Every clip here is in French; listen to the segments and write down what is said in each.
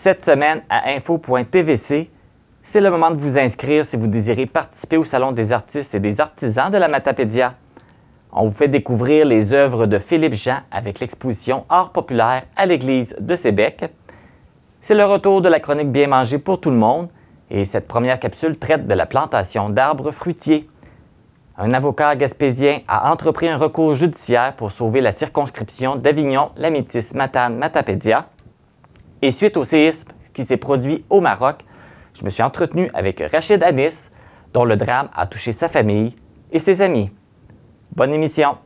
Cette semaine à info.tvc, c'est le moment de vous inscrire si vous désirez participer au Salon des artistes et des artisans de la Matapédia. On vous fait découvrir les œuvres de Philippe Jean avec l'exposition Art populaire à l'église de Sébec. C'est le retour de la chronique Bien manger pour tout le monde et cette première capsule traite de la plantation d'arbres fruitiers. Un avocat gaspésien a entrepris un recours judiciaire pour sauver la circonscription d'Avignon-Lamitis-Matane-Matapédia. Et suite au séisme qui s'est produit au Maroc, je me suis entretenu avec Rachid Anis, dont le drame a touché sa famille et ses amis. Bonne émission!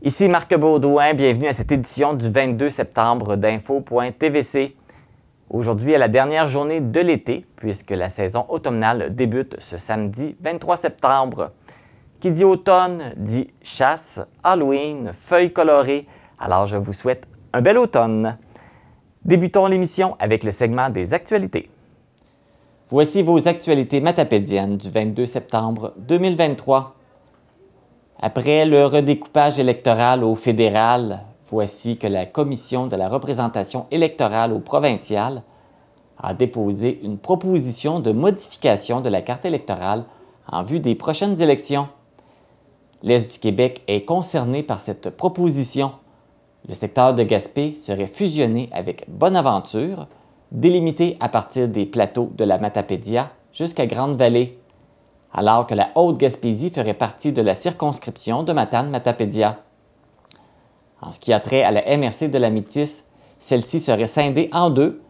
Ici Marc Baudouin, bienvenue à cette édition du 22 septembre d'info.tvc. Aujourd'hui est la dernière journée de l'été, puisque la saison automnale débute ce samedi 23 septembre. Qui dit automne dit chasse, Halloween, feuilles colorées, alors je vous souhaite un bel automne. Débutons l'émission avec le segment des actualités. Voici vos actualités matapédiennes du 22 septembre 2023. Après le redécoupage électoral au fédéral, voici que la Commission de la représentation électorale au provincial a déposé une proposition de modification de la carte électorale en vue des prochaines élections. L'Est du Québec est concerné par cette proposition. Le secteur de Gaspé serait fusionné avec Bonaventure, délimité à partir des plateaux de la Matapédia jusqu'à Grande-Vallée, alors que la Haute-Gaspésie ferait partie de la circonscription de Matane-Matapédia. En ce qui a trait à la MRC de la Métis, celle-ci serait scindée en deux.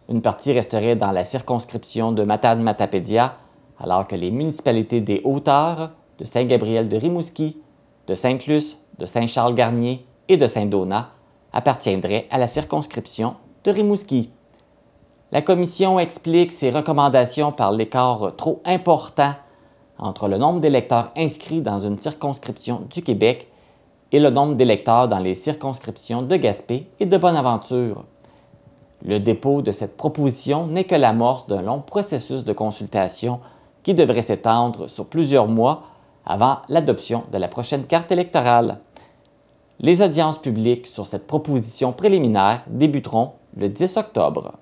Une partie resterait dans la circonscription de Matane-Matapédia, alors que les municipalités des Hauteurs, de Saint-Gabriel-de-Rimouski, de Sainte-Luce, de Saint-Charles-Garnier et de Saint-Donat appartiendraient à la circonscription de Rimouski. La Commission explique ses recommandations par l'écart trop important entre le nombre d'électeurs inscrits dans une circonscription du Québec et le nombre d'électeurs dans les circonscriptions de Gaspé et de Bonaventure. Le dépôt de cette proposition n'est que l'amorce d'un long processus de consultation qui devrait s'étendre sur plusieurs mois avant l'adoption de la prochaine carte électorale. Les audiences publiques sur cette proposition préliminaire débuteront le 10 octobre.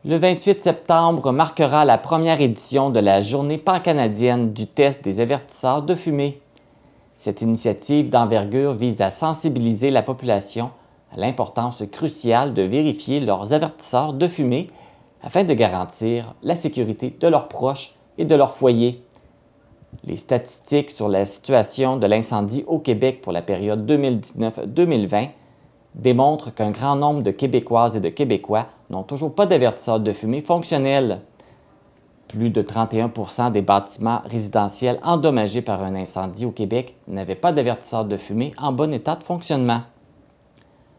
Le 28 septembre marquera la première édition de la Journée pancanadienne du test des avertisseurs de fumée. Cette initiative d'envergure vise à sensibiliser la population à l'importance cruciale de vérifier leurs avertisseurs de fumée afin de garantir la sécurité de leurs proches et de leur foyer. Les statistiques sur la situation de l'incendie au Québec pour la période 2019-2020 démontrent qu'un grand nombre de Québécoises et de Québécois n'ont toujours pas d'avertisseurs de fumée fonctionnels. Plus de 31% des bâtiments résidentiels endommagés par un incendie au Québec n'avaient pas d'avertisseurs de fumée en bon état de fonctionnement.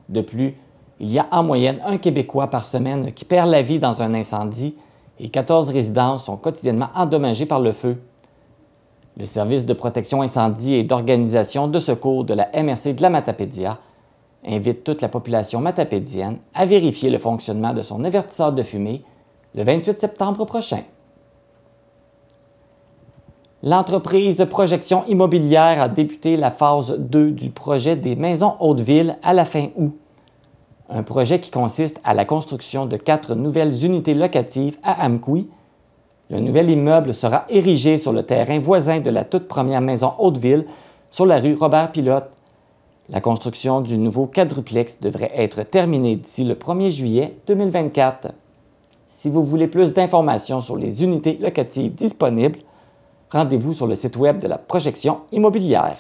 De plus, il y a en moyenne un Québécois par semaine qui perd la vie dans un incendie et 14 résidences sont quotidiennement endommagées par le feu. Le service de protection incendie et d'organisation de secours de la MRC de la Matapédia invite toute la population matapédienne à vérifier le fonctionnement de son avertisseur de fumée le 28 septembre prochain. L'entreprise Projection Immobilière a débuté la phase 2 du projet des Maisons Hauteville à la fin août. Un projet qui consiste à la construction de 4 nouvelles unités locatives à Amqui. Le nouvel immeuble sera érigé sur le terrain voisin de la toute première maison Hauteville sur la rue Robert-Pilote. La construction du nouveau quadruplex devrait être terminée d'ici le 1er juillet 2024. Si vous voulez plus d'informations sur les unités locatives disponibles, rendez-vous sur le site web de la Projection Immobilière.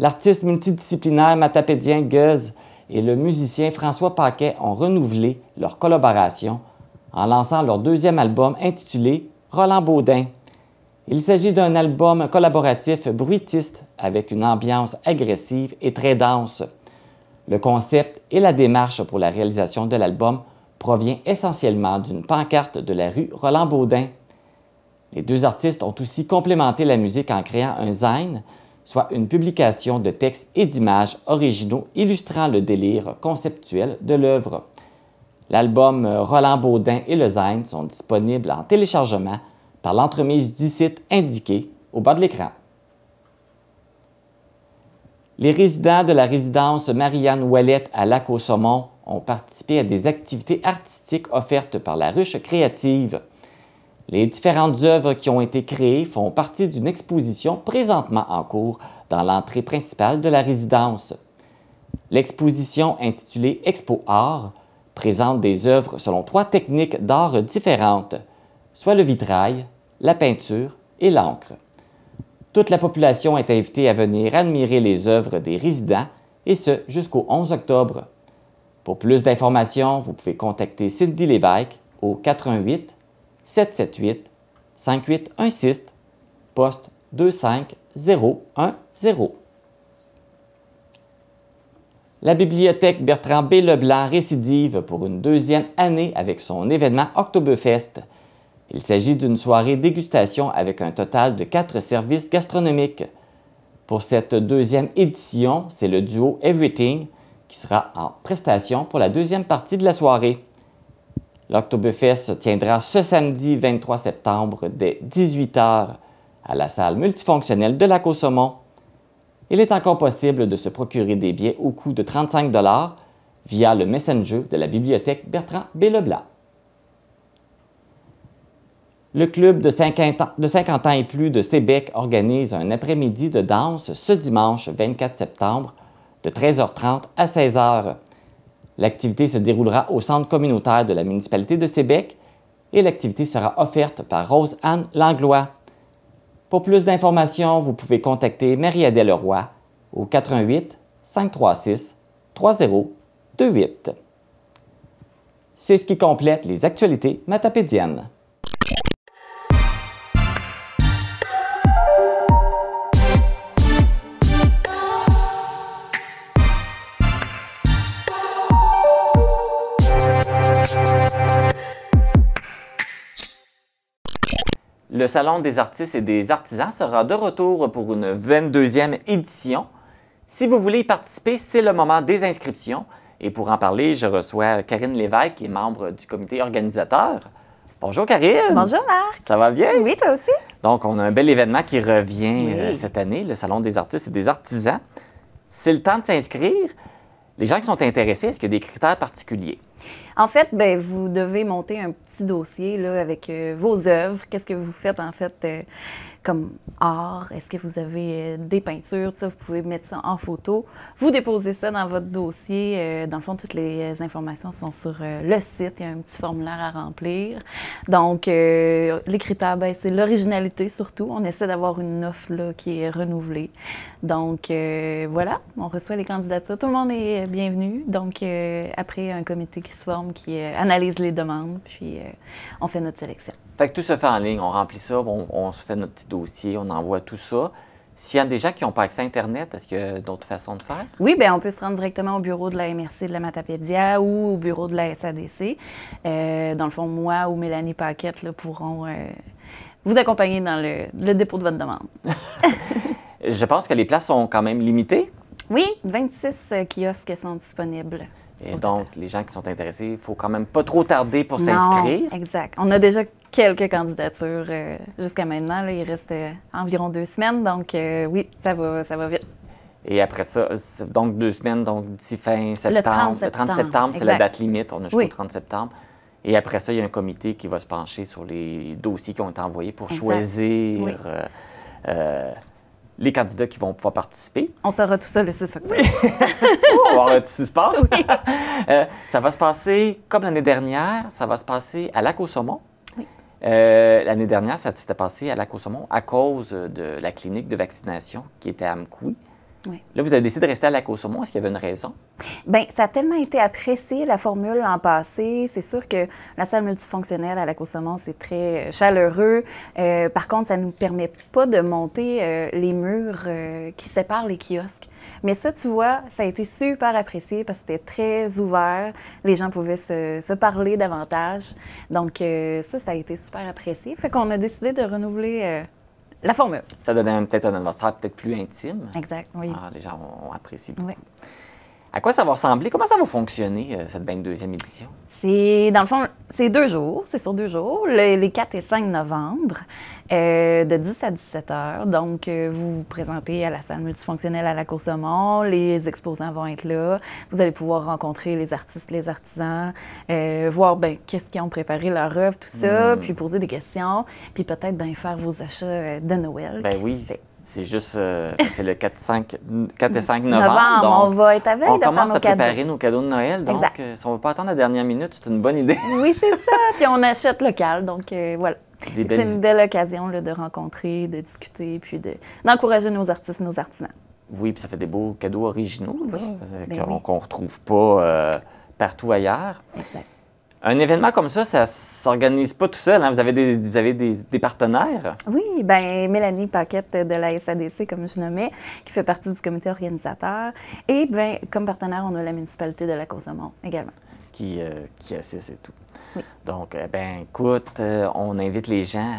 L'artiste multidisciplinaire matapédien Guz et le musicien François Paquet ont renouvelé leur collaboration en lançant leur deuxième album intitulé Roland Baudin. Il s'agit d'un album collaboratif bruitiste avec une ambiance agressive et très dense. Le concept et la démarche pour la réalisation de l'album provient essentiellement d'une pancarte de la rue Roland Baudin. Les deux artistes ont aussi complémenté la musique en créant un zine, soit une publication de textes et d'images originaux illustrant le délire conceptuel de l'œuvre. L'album Roland Baudin et le zine sont disponibles en téléchargement par l'entremise du site indiqué au bas de l'écran. Les résidents de la résidence Marianne Ouellette à Lac-aux-Saumons ont participé à des activités artistiques offertes par la Ruche créative. Les différentes œuvres qui ont été créées font partie d'une exposition présentement en cours dans l'entrée principale de la résidence. L'exposition intitulée Expo Art présente des œuvres selon 3 techniques d'art différentes, soit le vitrail, la peinture et l'encre. Toute la population est invitée à venir admirer les œuvres des résidents, et ce jusqu'au 11 octobre. Pour plus d'informations, vous pouvez contacter Cindy Lévesque au 88 778 5816, poste 25010. La bibliothèque Bertrand B. Leblanc récidive pour une 2e année avec son événement Oktoberfest. Il s'agit d'une soirée dégustation avec un total de 4 services gastronomiques. Pour cette 2e édition, c'est le duo Everything qui sera en prestation pour la 2e partie de la soirée. L'Oktoberfest se tiendra ce samedi 23 septembre dès 18 h à la salle multifonctionnelle de Lac-aux-Saumons. Il est encore possible de se procurer des billets au coût de 35 $ via le Messenger de la bibliothèque Bertrand B. Leblanc. Le club de 50 ans et plus de Sébec organise un après-midi de danse ce dimanche 24 septembre de 13h30 à 16h. L'activité se déroulera au centre communautaire de la municipalité de Sébec et l'activité sera offerte par Rose-Anne Langlois. Pour plus d'informations, vous pouvez contacter Marie-Adèle Roy au 88 536 3028. C'est ce qui complète les actualités matapédiennes. Le Salon des artistes et des artisans sera de retour pour une 22e édition. Si vous voulez y participer, c'est le moment des inscriptions. Et pour en parler, je reçois Karine Lévesque, qui est membre du comité organisateur. Bonjour Karine! Bonjour Marc! Ça va bien? Oui, toi aussi? Donc, on a un bel événement qui revient cette année, le Salon des artistes et des artisans. C'est le temps de s'inscrire. Les gens qui sont intéressés, est-ce qu'il y a des critères particuliers? En fait, vous devez monter un petit dossier là, avec vos œuvres. Qu'est-ce que vous faites en fait comme art? Est-ce que vous avez des peintures? Tout ça, vous pouvez mettre ça en photo. Vous déposez ça dans votre dossier. Dans le fond, toutes les informations sont sur le site. Il y a un petit formulaire à remplir. Donc, les critères, c'est l'originalité surtout. On essaie d'avoir une offre là, qui est renouvelée. Donc, voilà, on reçoit les candidatures. Tout le monde est bienvenu. Donc, après, un comité qui se forme, qui analyse les demandes, puis on fait notre sélection. Fait que tout se fait en ligne, on remplit ça, on se fait notre petit dossier, on envoie tout ça. S'il y a des gens qui n'ont pas accès à Internet, est-ce qu'il y a d'autres façons de faire? Oui, on peut se rendre directement au bureau de la MRC de la Matapédia ou au bureau de la SADC. Dans le fond, moi ou Mélanie Paquette là, pourront vous accompagner dans le dépôt de votre demande. Je pense que les places sont quand même limitées. Oui, 26 kiosques sont disponibles. Et donc, les gens qui sont intéressés, il ne faut quand même pas trop tarder pour s'inscrire. Exact. On a déjà quelques candidatures jusqu'à maintenant. Là, il reste environ 2 semaines. Donc, oui, ça va vite. Et après ça, donc 2 semaines, donc d'ici fin septembre. Le 30 septembre, c'est la date limite. On a jusqu'au 30 septembre. Et après ça, il y a un comité qui va se pencher sur les dossiers qui ont été envoyés pour choisir les candidats qui vont pouvoir participer. On saura tout ça le 6 octobre. On va avoir du suspense. Oui. Ça va se passer comme l'année dernière. Ça va se passer à Lac-aux-Saumons. Oui. L'année dernière, ça s'était passé à Lac-aux-Saumons à cause de la clinique de vaccination qui était à Amkoui. Oui. Là, vous avez décidé de rester à Lac au Saumon. Est-ce qu'il y avait une raison? Bien, ça a tellement été apprécié, la formule l'an passé. C'est sûr que la salle multifonctionnelle à Lac au Saumon, c'est très chaleureux. Par contre, ça ne nous permet pas de monter les murs qui séparent les kiosques. Mais ça, tu vois, ça a été super apprécié parce que c'était très ouvert. Les gens pouvaient se parler davantage. Donc, ça a été super apprécié. Fait qu'on a décidé de renouveler la formule. Ça donnait peut-être un atmosphère peut-être plus intime. Exact, oui. Ah, les gens ont apprécié beaucoup. Oui. À quoi ça va ressembler? Comment ça va fonctionner, cette 22e édition? Dans le fond, c'est 2 jours, c'est sur 2 jours, les 4 et 5 novembre, de 10 à 17 heures. Donc, vous vous présentez à la salle multifonctionnelle à Lac au Saumon, les exposants vont être là, vous allez pouvoir rencontrer les artistes, les artisans, voir qu'est-ce qu'ils ont préparé leur œuvre, tout ça, puis poser des questions, puis peut-être faire vos achats de Noël. Ben oui. Sait. C'est juste, c'est le 4 et 5 novembre. Donc, on va être on de faire commence nos à préparer cadeaux. nos cadeaux de Noël. Donc, Exact. si on ne veut pas attendre la dernière minute, c'est une bonne idée. Oui, c'est ça. Puis on achète local. Donc, voilà. Des belles C'est une belle occasion là, de rencontrer, de discuter, puis d'encourager nos artistes, nos artisans. Oui, puis ça fait des beaux cadeaux originaux là, Ben qu'on oui. ne retrouve pas partout ailleurs. Exact. Un événement comme ça ne s'organise pas tout seul. Hein? Vous avez des partenaires. Oui, bien, Mélanie Paquette de la SADC, comme je nommais, qui fait partie du comité organisateur. Et bien, comme partenaire, on a la municipalité de Lac au Saumon également. Qui assiste et tout. Oui. Donc, écoute, on invite les gens,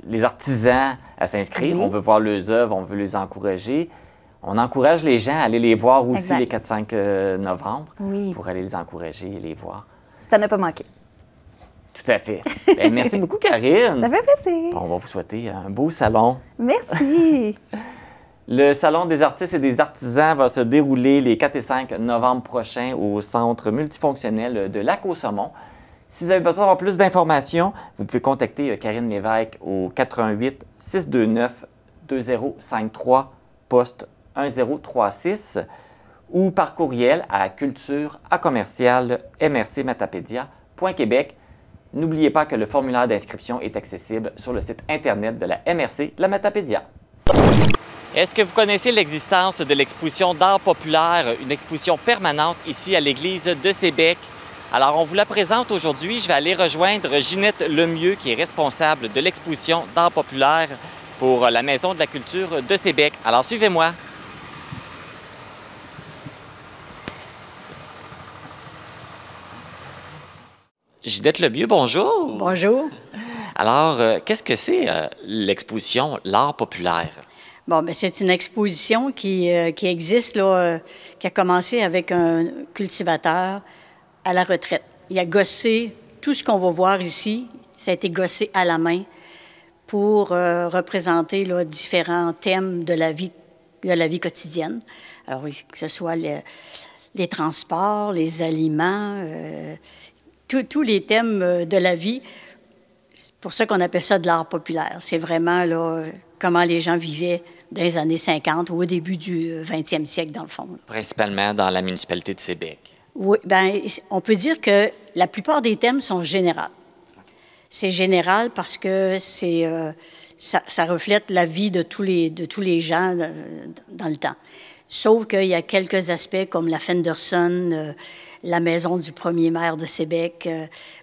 les artisans à s'inscrire. Oui. On veut voir leurs œuvres, on veut les encourager. On encourage les gens à aller les voir aussi Exact. les 4-5 novembre Oui. pour aller les encourager et les voir. Ça n'a pas manqué. Tout à fait. Merci beaucoup, Karine. Ça fait plaisir. On va vous souhaiter un beau salon. Merci. Le Salon des artistes et des artisans va se dérouler les 4 et 5 novembre prochains au Centre multifonctionnel de Lac au Saumon. Si vous avez besoin d'avoir plus d'informations, vous pouvez contacter Karine Lévesque au 88 629 2053 poste 1036 ou par courriel à culture@mrcmatapédia.québec. N'oubliez pas que le formulaire d'inscription est accessible sur le site Internet de la MRC La Matapédia. Est-ce que vous connaissez l'existence de l'exposition d'art populaire, une exposition permanente ici à l'église de Sébec? Alors, on vous la présente aujourd'hui. Je vais aller rejoindre Ginette Lemieux, qui est responsable de l'exposition d'art populaire pour la Maison de la culture de Sébec. Alors, suivez-moi. Ginette Lemieux, bonjour. Bonjour. Alors, qu'est-ce que c'est l'exposition L'art populaire? Bon, ben c'est une exposition qui existe, là, qui a commencé avec un cultivateur à la retraite. Il a gossé tout ce qu'on va voir ici, ça a été gossé à la main pour représenter là, différents thèmes de la vie quotidienne. Alors, que ce soit les transports, les aliments, tous les thèmes de la vie. C'est pour ça qu'on appelle ça de l'art populaire. C'est vraiment là, comment les gens vivaient dans les années 50 ou au début du 20e siècle, dans le fond. Principalement dans la municipalité de Sébec. Oui, bien, on peut dire que la plupart des thèmes sont généraux. C'est général parce que ça reflète la vie de tous les gens dans le temps. Sauf qu'il y a quelques aspects comme la Fenderson, la maison du premier maire de Sébec.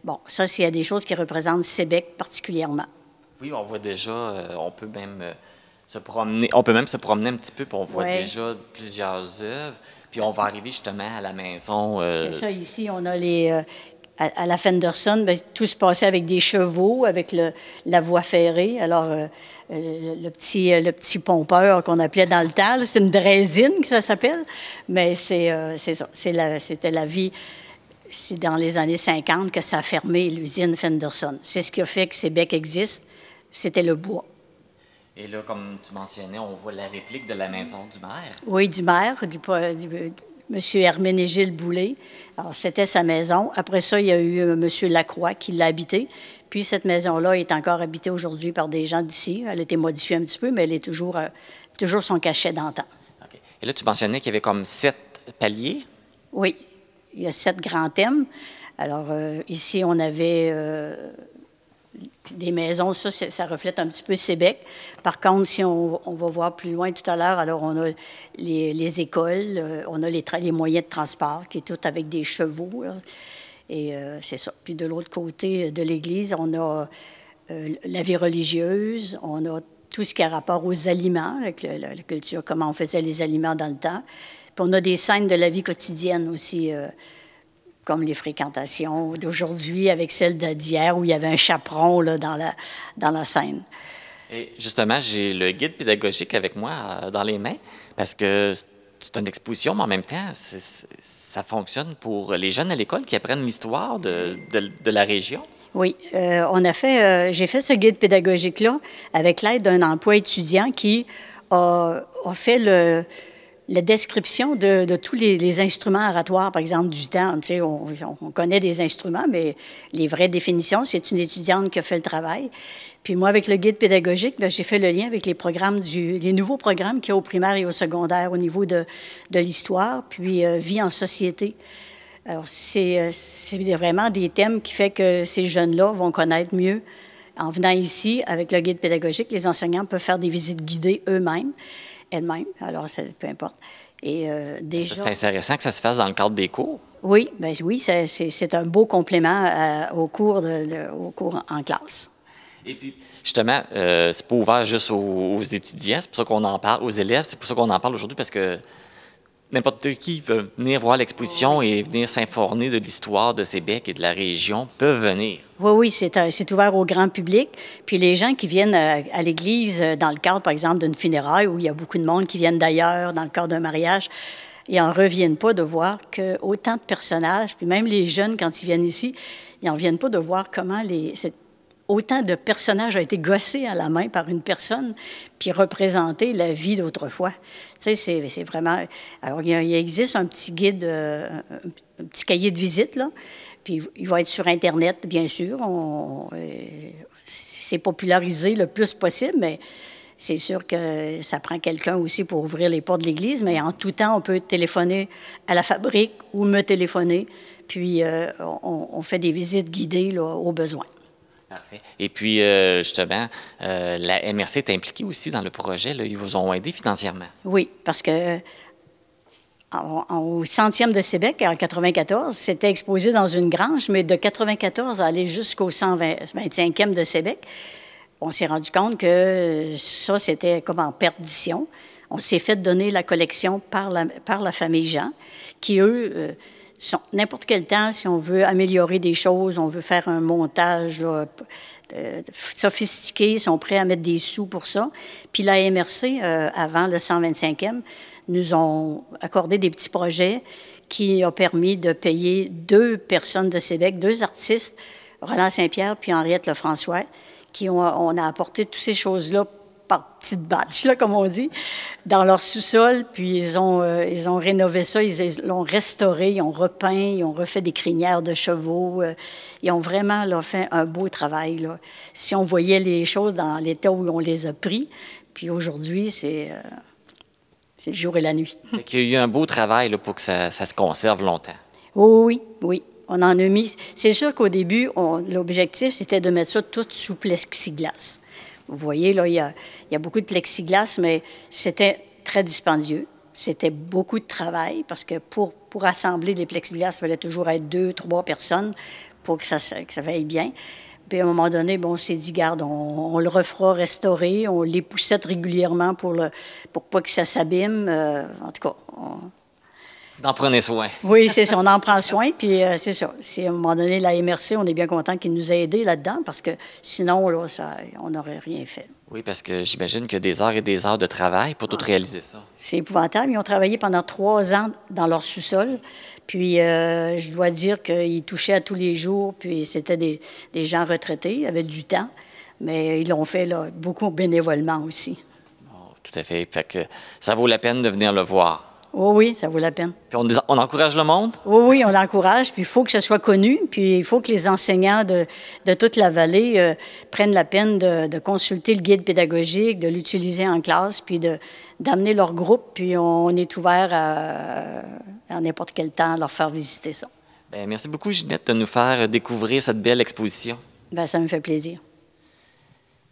Bon, ça, il y a des choses qui représentent Sébec particulièrement. Oui, on voit déjà, on peut même se promener un petit peu, puis on voit déjà plusieurs œuvres. Puis on va arriver justement à la maison. C'est ça, ici, on a à la Fenderson, bien, tout se passait avec des chevaux, avec la voie ferrée. Alors, le petit pompeur qu'on appelait dans le temps, c'est une draisine que ça s'appelle, mais c'est ça. C'était la vie. C'est dans les années 50 que ça a fermé l'usine Fenderson. C'est ce qui a fait que Sébec existe, c'était le bois. Et là, comme tu mentionnais, on voit la réplique de la maison du maire. Oui, du maire, du M. Herménégilde Boulay. Alors, c'était sa maison. Après ça, il y a eu M. Lacroix qui l'a habité. Puis, cette maison-là est encore habitée aujourd'hui par des gens d'ici. Elle a été modifiée un petit peu, mais elle est toujours son cachet d'antan. OK. Et là, tu mentionnais qu'il y avait comme 7 paliers? Oui. Il y a 7 grands thèmes. Alors, ici, on avait des maisons, ça reflète un petit peu Sébec. Par contre, si on va voir plus loin tout à l'heure, alors on a les écoles, on a les moyens de transport, qui est tout avec des chevaux, là. Et c'est ça. Puis de l'autre côté de l'église, on a la vie religieuse, on a tout ce qui a rapport aux aliments, avec la culture, comment on faisait les aliments dans le temps. Puis on a des scènes de la vie quotidienne aussi, comme les fréquentations d'aujourd'hui avec celles d'hier où il y avait un chaperon là, dans la scène. Et justement, j'ai le guide pédagogique avec moi dans les mains parce que c'est une exposition, mais en même temps, ça fonctionne pour les jeunes à l'école qui apprennent l'histoire de la région. Oui, j'ai fait ce guide pédagogique-là avec l'aide d'un emploi étudiant qui a fait la description de tous les instruments oratoires, par exemple, du temps. Tu sais, on connaît des instruments, mais les vraies définitions, c'est une étudiante qui a fait le travail. Puis moi, avec le guide pédagogique, bien, j'ai fait le lien avec les nouveaux programmes qu'il y a au primaire et au secondaire au niveau de l'histoire, puis vie en société. Alors, c'est vraiment des thèmes qui font que ces jeunes-là vont connaître mieux. En venant ici, avec le guide pédagogique, les enseignants peuvent faire des visites guidées eux-mêmes. Elle-même, alors peu importe. Et déjà... C'est intéressant que ça se fasse dans le cadre des cours. Oui, bien oui, c'est un beau complément au cours en classe. Et puis, justement, c'est pas ouvert juste aux étudiants, c'est pour ça qu'on en parle, aux élèves, c'est pour ça qu'on en parle aujourd'hui, parce que n'importe qui veut venir voir l'exposition et venir s'informer de l'histoire de Sébec et de la région peuvent venir. Oui, c'est ouvert au grand public. Puis les gens qui viennent à l'église dans le cadre, par exemple, d'une funéraille où il y a beaucoup de monde qui viennent d'ailleurs dans le cadre d'un mariage, ils n'en reviennent pas de voir que autant de personnages, puis même les jeunes, quand ils viennent ici, ils n'en reviennent pas de voir comment autant de personnages ont été gossés à la main par une personne, puis représenter la vie d'autrefois. Tu sais, c'est vraiment... Alors, il existe un petit guide, un petit cahier de visite, là, puis il va être sur Internet, bien sûr. C'est popularisé le plus possible, mais c'est sûr que ça prend quelqu'un aussi pour ouvrir les portes de l'Église, mais en tout temps, on peut téléphoner à la fabrique ou me téléphoner, puis on fait des visites guidées là, au besoin. Parfait. Et puis, justement, la MRC est impliquée aussi dans le projet. Là. Ils vous ont aidé financièrement. Oui, parce que au centième de Sébec, en 94, c'était exposé dans une grange, mais de 94 à aller jusqu'au 125e de Sébec, on s'est rendu compte que ça, c'était comme en perdition. On s'est fait donner la collection par la famille Jean, qui, eux... n'importe quel temps, si on veut améliorer des choses, on veut faire un montage là, sophistiqué, ils sont prêts à mettre des sous pour ça. Puis la MRC, avant le 125e, nous ont accordé des petits projets qui ont permis de payer 2 personnes de Sébec, 2 artistes, Roland Saint-Pierre puis Henriette Lefrançois, on a apporté toutes ces choses-là par petites batches, là, comme on dit, dans leur sous-sol, puis ils ont rénové ça, ils l'ont restauré, ils ont repeint, ils ont refait des crinières de chevaux, ils ont vraiment là, fait un beau travail. Là. Si on voyait les choses dans l'état où on les a pris, puis aujourd'hui, c'est le jour et la nuit. Il y a eu un beau travail là, pour que ça se conserve longtemps. Oh, oui. On en a mis... C'est sûr qu'au début, l'objectif, c'était de mettre ça tout sous plexiglas. Vous voyez, là, il y a beaucoup de plexiglas, mais c'était très dispendieux. C'était beaucoup de travail parce que pour assembler les plexiglas, il fallait toujours être 2, 3 personnes pour que ça aille bien. Puis à un moment donné, bon, on s'est dit, garde, on le refera restaurer, on les poussette régulièrement pour pas que ça s'abîme. En tout cas, D'en prenez soin. Oui, c'est ça, on en prend soin, puis c'est ça. Si à un moment donné, la MRC, on est bien content qu'ils nous aient aidés là-dedans, parce que sinon, là, on n'aurait rien fait. Oui, parce que j'imagine qu'il y a des heures et des heures de travail pour tout réaliser ça. C'est épouvantable. Ils ont travaillé pendant 3 ans dans leur sous-sol, puis je dois dire qu'ils touchaient à tous les jours, puis c'était des gens retraités, ils avaient du temps, mais ils l'ont fait là, beaucoup bénévolement aussi. Oh, tout à fait. Fait que ça vaut la peine de venir le voir. Oh oui, ça vaut la peine. Puis on encourage le monde? Oui, on l'encourage, puis il faut que ce soit connu, puis il faut que les enseignants de toute la vallée prennent la peine de consulter le guide pédagogique, de l'utiliser en classe, puis d'amener leur groupe, puis on est ouvert à n'importe quel temps à leur faire visiter ça. Bien, merci beaucoup, Ginette, de nous faire découvrir cette belle exposition. Bien, ça me fait plaisir.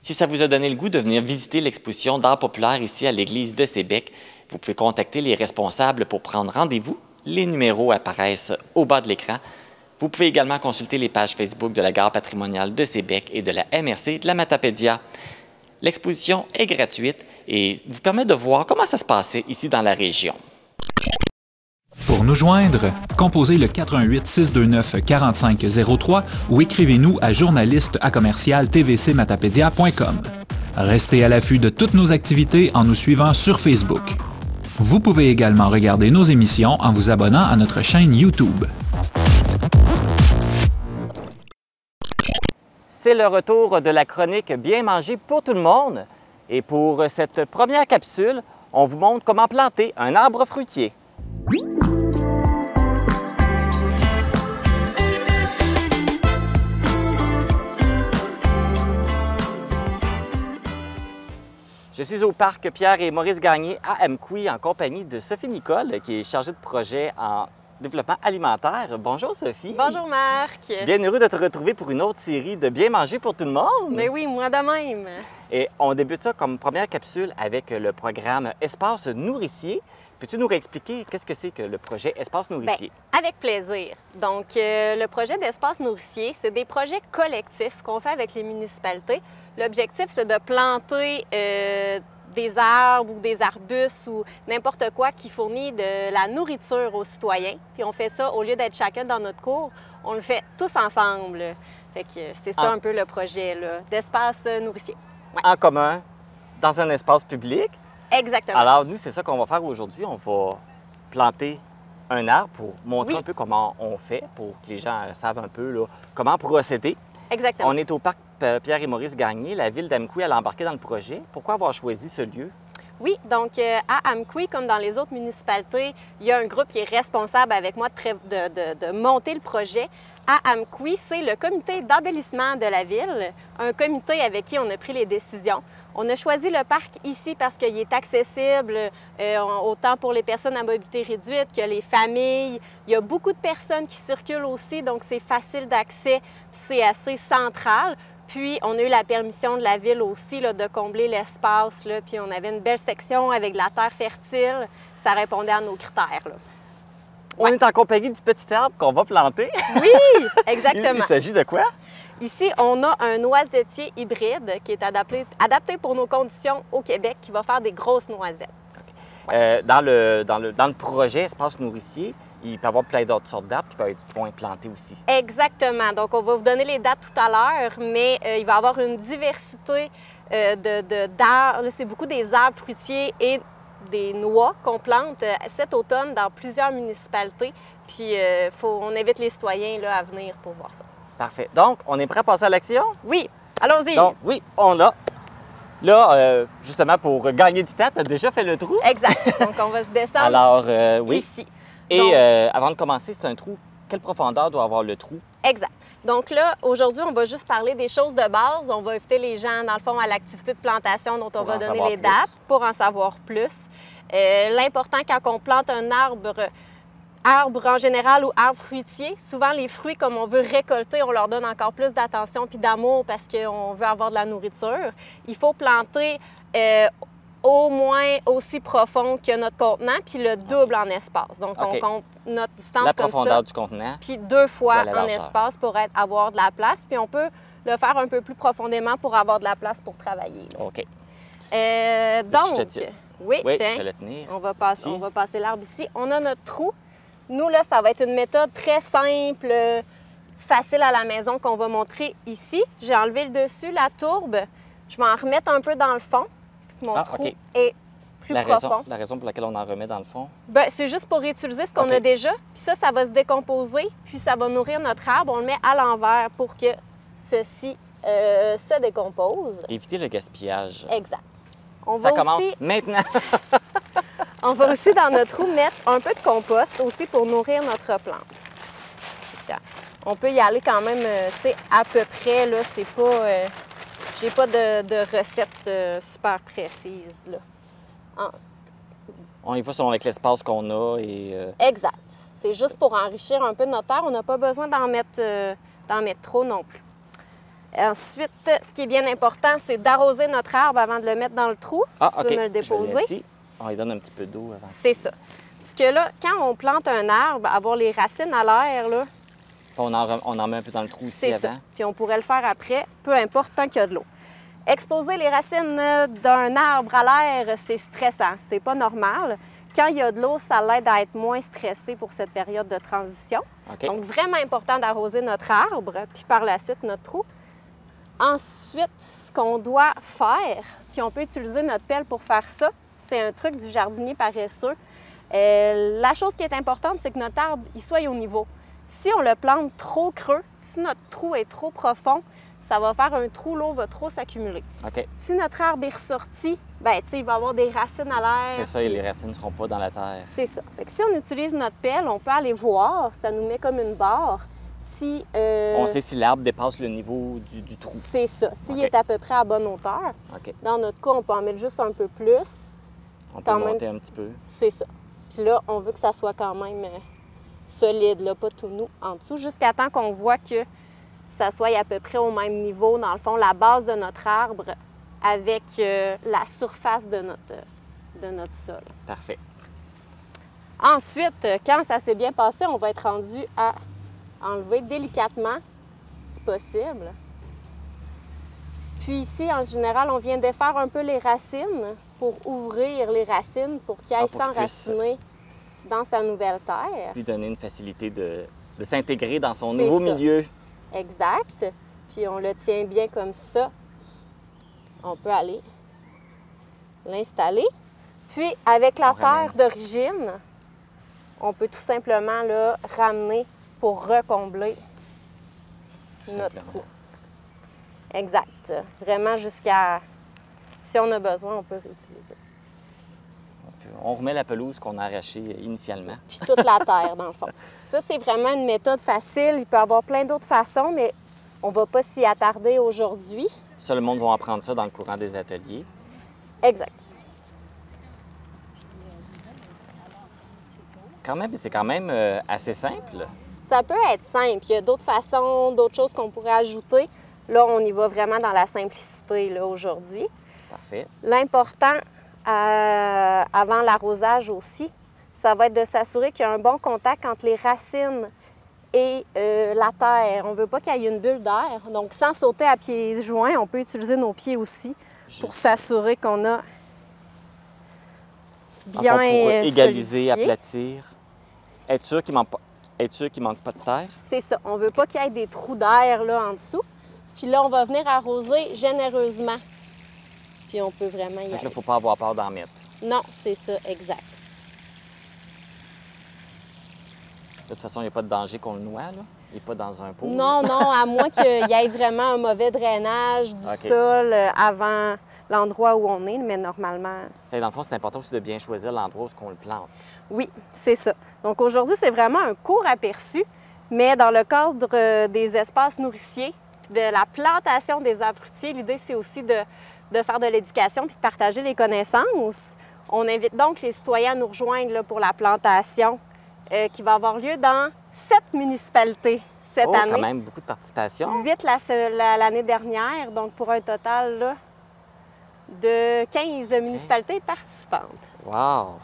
Si ça vous a donné le goût de venir visiter l'exposition d'art populaire ici à l'église de Sébec, vous pouvez contacter les responsables pour prendre rendez-vous. Les numéros apparaissent au bas de l'écran. Vous pouvez également consulter les pages Facebook de la Gare patrimoniale de Sébec et de la MRC de la Matapédia. L'exposition est gratuite et vous permet de voir comment ça se passait ici dans la région. Pour nous joindre, composez le 418-629-4503 ou écrivez-nous à journaliste@tvcmatapedia.com. Restez à l'affût de toutes nos activités en nous suivant sur Facebook. Vous pouvez également regarder nos émissions en vous abonnant à notre chaîne YouTube. C'est le retour de la chronique Bien manger pour tout le monde. Et pour cette première capsule, on vous montre comment planter un arbre fruitier. Je suis au parc Pierre et Maurice Gagné à Amqui en compagnie de Sophie Nicole, qui est chargée de projet en développement alimentaire. Bonjour Sophie. Bonjour Marc. Je suis bien heureux de te retrouver pour une autre série de Bien manger pour tout le monde. Mais oui, moi de même. Et on débute ça comme première capsule avec le programme Espace nourricier. Peux-tu nous réexpliquer qu'est-ce que c'est que le projet Espace nourricier? Bien, avec plaisir. Donc, le projet d'Espace nourricier, c'est des projets collectifs qu'on fait avec les municipalités. L'objectif, c'est de planter des arbres ou des arbustes ou n'importe quoi qui fournit de la nourriture aux citoyens. Puis on fait ça, au lieu d'être chacun dans notre cour, on le fait tous ensemble. Fait que c'est ça un peu le projet d'Espace nourricier. Ouais. En commun, dans un espace public. Exactement. Alors, nous, c'est ça qu'on va faire aujourd'hui. On va planter un arbre pour montrer un peu comment on fait, pour que les gens savent un peu là, comment procéder. Exactement. On est au parc Pierre et Maurice Gagné. La ville d'Amqui, elle a embarqué dans le projet. Pourquoi avoir choisi ce lieu? Oui, donc à Amqui, comme dans les autres municipalités, il y a un groupe qui est responsable avec moi de monter le projet. À Amqui, c'est le comité d'embellissement de la ville, un comité avec qui on a pris les décisions. On a choisi le parc ici parce qu'il est accessible autant pour les personnes à mobilité réduite que les familles. Il y a beaucoup de personnes qui circulent aussi, donc c'est facile d'accès, c'est assez central. Puis, on a eu la permission de la ville aussi là, de combler l'espace. Puis, on avait une belle section avec de la terre fertile. Ça répondait à nos critères. Là. On est en compagnie du petit arbre qu'on va planter. Oui, exactement. Il s'agit de quoi? Ici, on a un noisetier hybride qui est adapté pour nos conditions au Québec, qui va faire des grosses noisettes. Okay. Dans le projet Espace nourricier, il peut y avoir plein d'autres sortes d'arbres qui peuvent être plantés aussi. Exactement. Donc, on va vous donner les dates tout à l'heure, mais il va y avoir une diversité d'arbres. C'est beaucoup des arbres fruitiers et des noix qu'on plante cet automne dans plusieurs municipalités. Puis, on invite les citoyens là, à venir pour voir ça. Parfait. Donc, on est prêt à passer à l'action? Oui. Allons-y. Donc, oui, on l'a. Là, justement, pour gagner du temps, tu as déjà fait le trou. Exact. Donc, on va se descendre Alors, oui. ici. Et Donc, avant de commencer, c'est un trou. Quelle profondeur doit avoir le trou? Exact. Donc là, aujourd'hui, on va juste parler des choses de base. On va inviter les gens, dans le fond, à l'activité de plantation dont on va donner les dates pour en savoir plus. L'important, quand on plante un arbre en général ou arbre fruitier, souvent les fruits, comme on veut récolter, on leur donne encore plus d'attention puis d'amour parce qu'on veut avoir de la nourriture. Il faut planter au moins aussi profond que notre contenant, puis le double en espace. Donc, on compte notre distance comme ça. La profondeur du contenant. Puis 2 fois en espace pour avoir de la place. Puis on peut le faire un peu plus profondément pour avoir de la place pour travailler. Là. OK. Donc, oui, tiens, je vais le tenir. On va passer l'arbre ici. On a notre trou. Nous, là, ça va être une méthode très simple, facile à la maison qu'on va montrer ici. J'ai enlevé le dessus, la tourbe. Je vais en remettre un peu dans le fond. Mon trou est plus profond. La raison pour laquelle on en remet dans le fond? Bien, c'est juste pour réutiliser ce qu'on a déjà. Puis ça va se décomposer, puis ça va nourrir notre arbre. On le met à l'envers pour que ceci se décompose. Éviter le gaspillage. Exact. Ça commence maintenant. On va aussi, dans notre trou, mettre un peu de compost aussi pour nourrir notre plante. Tiens, on peut y aller quand même, tu sais, à peu près, là, c'est pas... j'ai pas de recette super précise, là. On y va selon avec l'espace qu'on a et... Exact. C'est juste pour enrichir un peu notre terre. On n'a pas besoin d'en mettre trop non plus. Ensuite, ce qui est bien important, c'est d'arroser notre arbre avant de le mettre dans le trou. Ah, Tu OK. veux me le déposer? On lui donne un petit peu d'eau avant. C'est ça. Parce que là, quand on plante un arbre, avoir les racines à l'air, là, On en met un peu dans le trou aussi c'est avant. ça. Puis on pourrait le faire après, peu importe, tant qu'il y a de l'eau. Exposer les racines d'un arbre à l'air, c'est stressant. C'est pas normal. Quand il y a de l'eau, ça l'aide à être moins stressé pour cette période de transition. OK. Donc, vraiment important d'arroser notre arbre, puis par la suite, notre trou. Ensuite, ce qu'on doit faire, puis on peut utiliser notre pelle pour faire ça, c'est un truc du jardinier paresseux. La chose qui est importante, c'est que notre arbre, il soit au niveau. Si on le plante trop creux, si notre trou est trop profond, ça va faire un trou, l'eau va trop s'accumuler. OK. Si notre arbre est ressorti, bien, tu sais, il va avoir des racines à l'air. C'est ça, et les racines ne seront pas dans la terre. C'est ça. Fait que si on utilise notre pelle, on peut aller voir, ça nous met comme une barre. Si, On sait si l'arbre dépasse le niveau du trou. c'est ça. S'il OK. est à peu près à bonne hauteur. OK. Dans notre cas, on peut en mettre juste un peu plus. On peut Quand même. monter un petit peu. C'est ça. Puis là, on veut que ça soit quand même solide, là, pas tout nu en dessous, jusqu'à temps qu'on voit que ça soit à peu près au même niveau, dans le fond, la base de notre arbre avec la surface de notre sol. Parfait. Ensuite, quand ça s'est bien passé, on va être rendu à enlever délicatement, si possible. Puis ici, en général, on vient défaire un peu les racines pour ouvrir les racines pour qu'il aille pour qu'il puisse- s'enraciner dans sa nouvelle terre. Lui donner une facilité de s'intégrer dans son C'est nouveau ça. milieu. Exact. Puis on le tient bien comme ça. On peut aller l'installer. Puis avec la On ramène. terre d'origine, on peut tout simplement là, ramener pour recombler Tout notre simplement. trou. Exact. Vraiment jusqu'à... Si on a besoin, on peut réutiliser. On remet la pelouse qu'on a arrachée initialement. Puis toute la terre, dans le fond. Ça, c'est vraiment une méthode facile. Il peut y avoir plein d'autres façons, mais on ne va pas s'y attarder aujourd'hui. Ça, le monde va apprendre ça dans le courant des ateliers. Exact. C'est quand même assez simple. Ça peut être simple. Il y a d'autres façons, d'autres choses qu'on pourrait ajouter. Là, on y va vraiment dans la simplicité là, aujourd'hui. Parfait. L'important, avant l'arrosage aussi, ça va être de s'assurer qu'il y a un bon contact entre les racines et la terre. On ne veut pas qu'il y ait une bulle d'air. Donc, sans sauter à pieds joints, on peut utiliser nos pieds aussi pour s'assurer qu'on a bien Enfin, pour égaliser, solidifié. aplatir, être sûr qu'il ne manque pas de terre. C'est ça. On ne veut pas qu'il y ait des trous d'air là en dessous. Puis là, on va venir arroser généreusement. Puis on peut vraiment y Fait que là, il aller. ne faut pas avoir peur d'en mettre. Non, c'est ça, exact. De toute façon, il n'y a pas de danger qu'on le noie, là. Il n'est pas dans un pot. Non, non, à moins qu'il y ait vraiment un mauvais drainage du OK. sol avant l'endroit où on est, mais normalement, Fait que dans le fond, c'est important aussi de bien choisir l'endroit où on le plante. oui, c'est ça. Donc aujourd'hui, c'est vraiment un court aperçu, mais dans le cadre des espaces nourriciers, puis de la plantation des arbres fruitiers, l'idée, c'est aussi de faire de l'éducation puis de partager les connaissances. On invite donc les citoyens à nous rejoindre là, pour la plantation qui va avoir lieu dans 7 municipalités cette Oh, année. quand même, beaucoup de participation. 8 l'année dernière, donc pour un total là, de 15 municipalités participantes. Wow!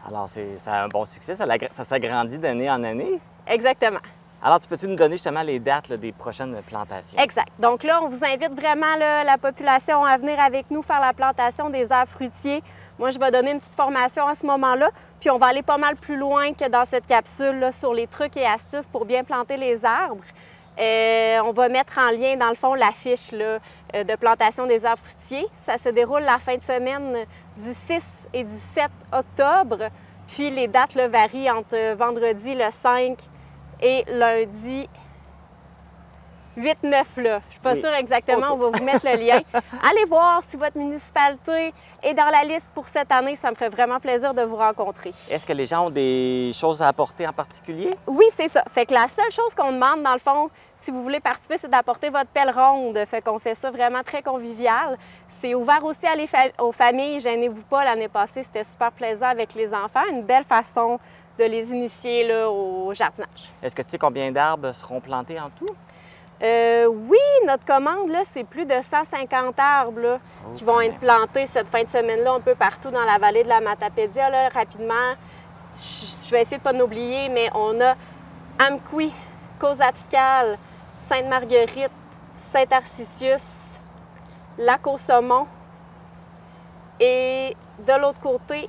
Alors, ça a un bon succès, ça s'agrandit d'année en année. Exactement. Alors, peux-tu nous donner justement les dates là, des prochaines plantations? Exact. Donc là, on vous invite vraiment là, la population à venir avec nous faire la plantation des arbres fruitiers. Moi, je vais donner une petite formation à ce moment-là, puis on va aller pas mal plus loin que dans cette capsule là, sur les trucs et astuces pour bien planter les arbres. On va mettre en lien, dans le fond, l'affiche de plantation des arbres fruitiers. Ça se déroule la fin de semaine du 6 et du 7 octobre. Puis les dates là, varient entre vendredi le 5 et lundi 8-9 là. Je ne suis pas Oui. sûre exactement, on va vous mettre le lien. Allez voir si votre municipalité est dans la liste pour cette année. Ça me ferait vraiment plaisir de vous rencontrer. Est-ce que les gens ont des choses à apporter en particulier? Oui, c'est ça. Fait que la seule chose qu'on demande, dans le fond, si vous voulez participer, c'est d'apporter votre pelle ronde. Fait qu'on fait ça vraiment très convivial. C'est ouvert aussi aux familles. Gênez-vous pas, l'année passée, c'était super plaisant avec les enfants. Une belle façon de les initier là, au jardinage. Est-ce que tu sais combien d'arbres seront plantés en tout? Oui, notre commande, là, c'est plus de 150 arbres là, qui vont être plantés cette fin de semaine-là un peu partout dans la vallée de la Matapédia. Là, rapidement, je vais essayer de ne pas l'oublier, mais on a Amqui, Cause-Abscale, Sainte-Marguerite, Saint-Arcisius, Lac-au-Saumon et de l'autre côté,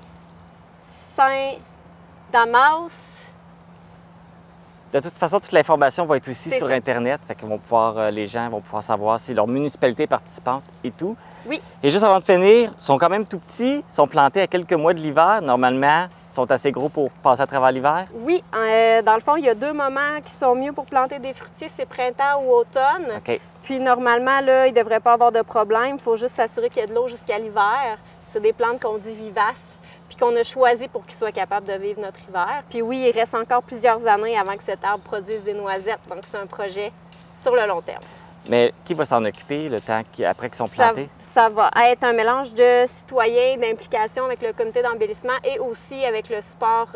Saint-Damas. De toute façon, toute l'information va être aussi C'est sur ça. Internet. Fait que les gens vont pouvoir savoir si leur municipalité est participante et tout. Oui, Et juste avant de finir, ils sont quand même tout petits, sont plantés à quelques mois de l'hiver. Normalement, ils sont assez gros pour passer à travers l'hiver. oui. Dans le fond, il y a 2 moments qui sont mieux pour planter des fruitiers, c'est printemps ou automne. OK. Puis normalement, là, il ne devrait pas avoir de problème. Il faut juste s'assurer qu'il y a de l'eau jusqu'à l'hiver. C'est des plantes qu'on dit vivaces, puis qu'on a choisi pour qu'ils soient capables de vivre notre hiver. Puis oui, il reste encore plusieurs années avant que cet arbre produise des noisettes. Donc c'est un projet sur le long terme. Mais qui va s'en occuper le temps après qu'ils sont plantés? Ça va être un mélange de citoyens, d'implication avec le comité d'embellissement et aussi avec le support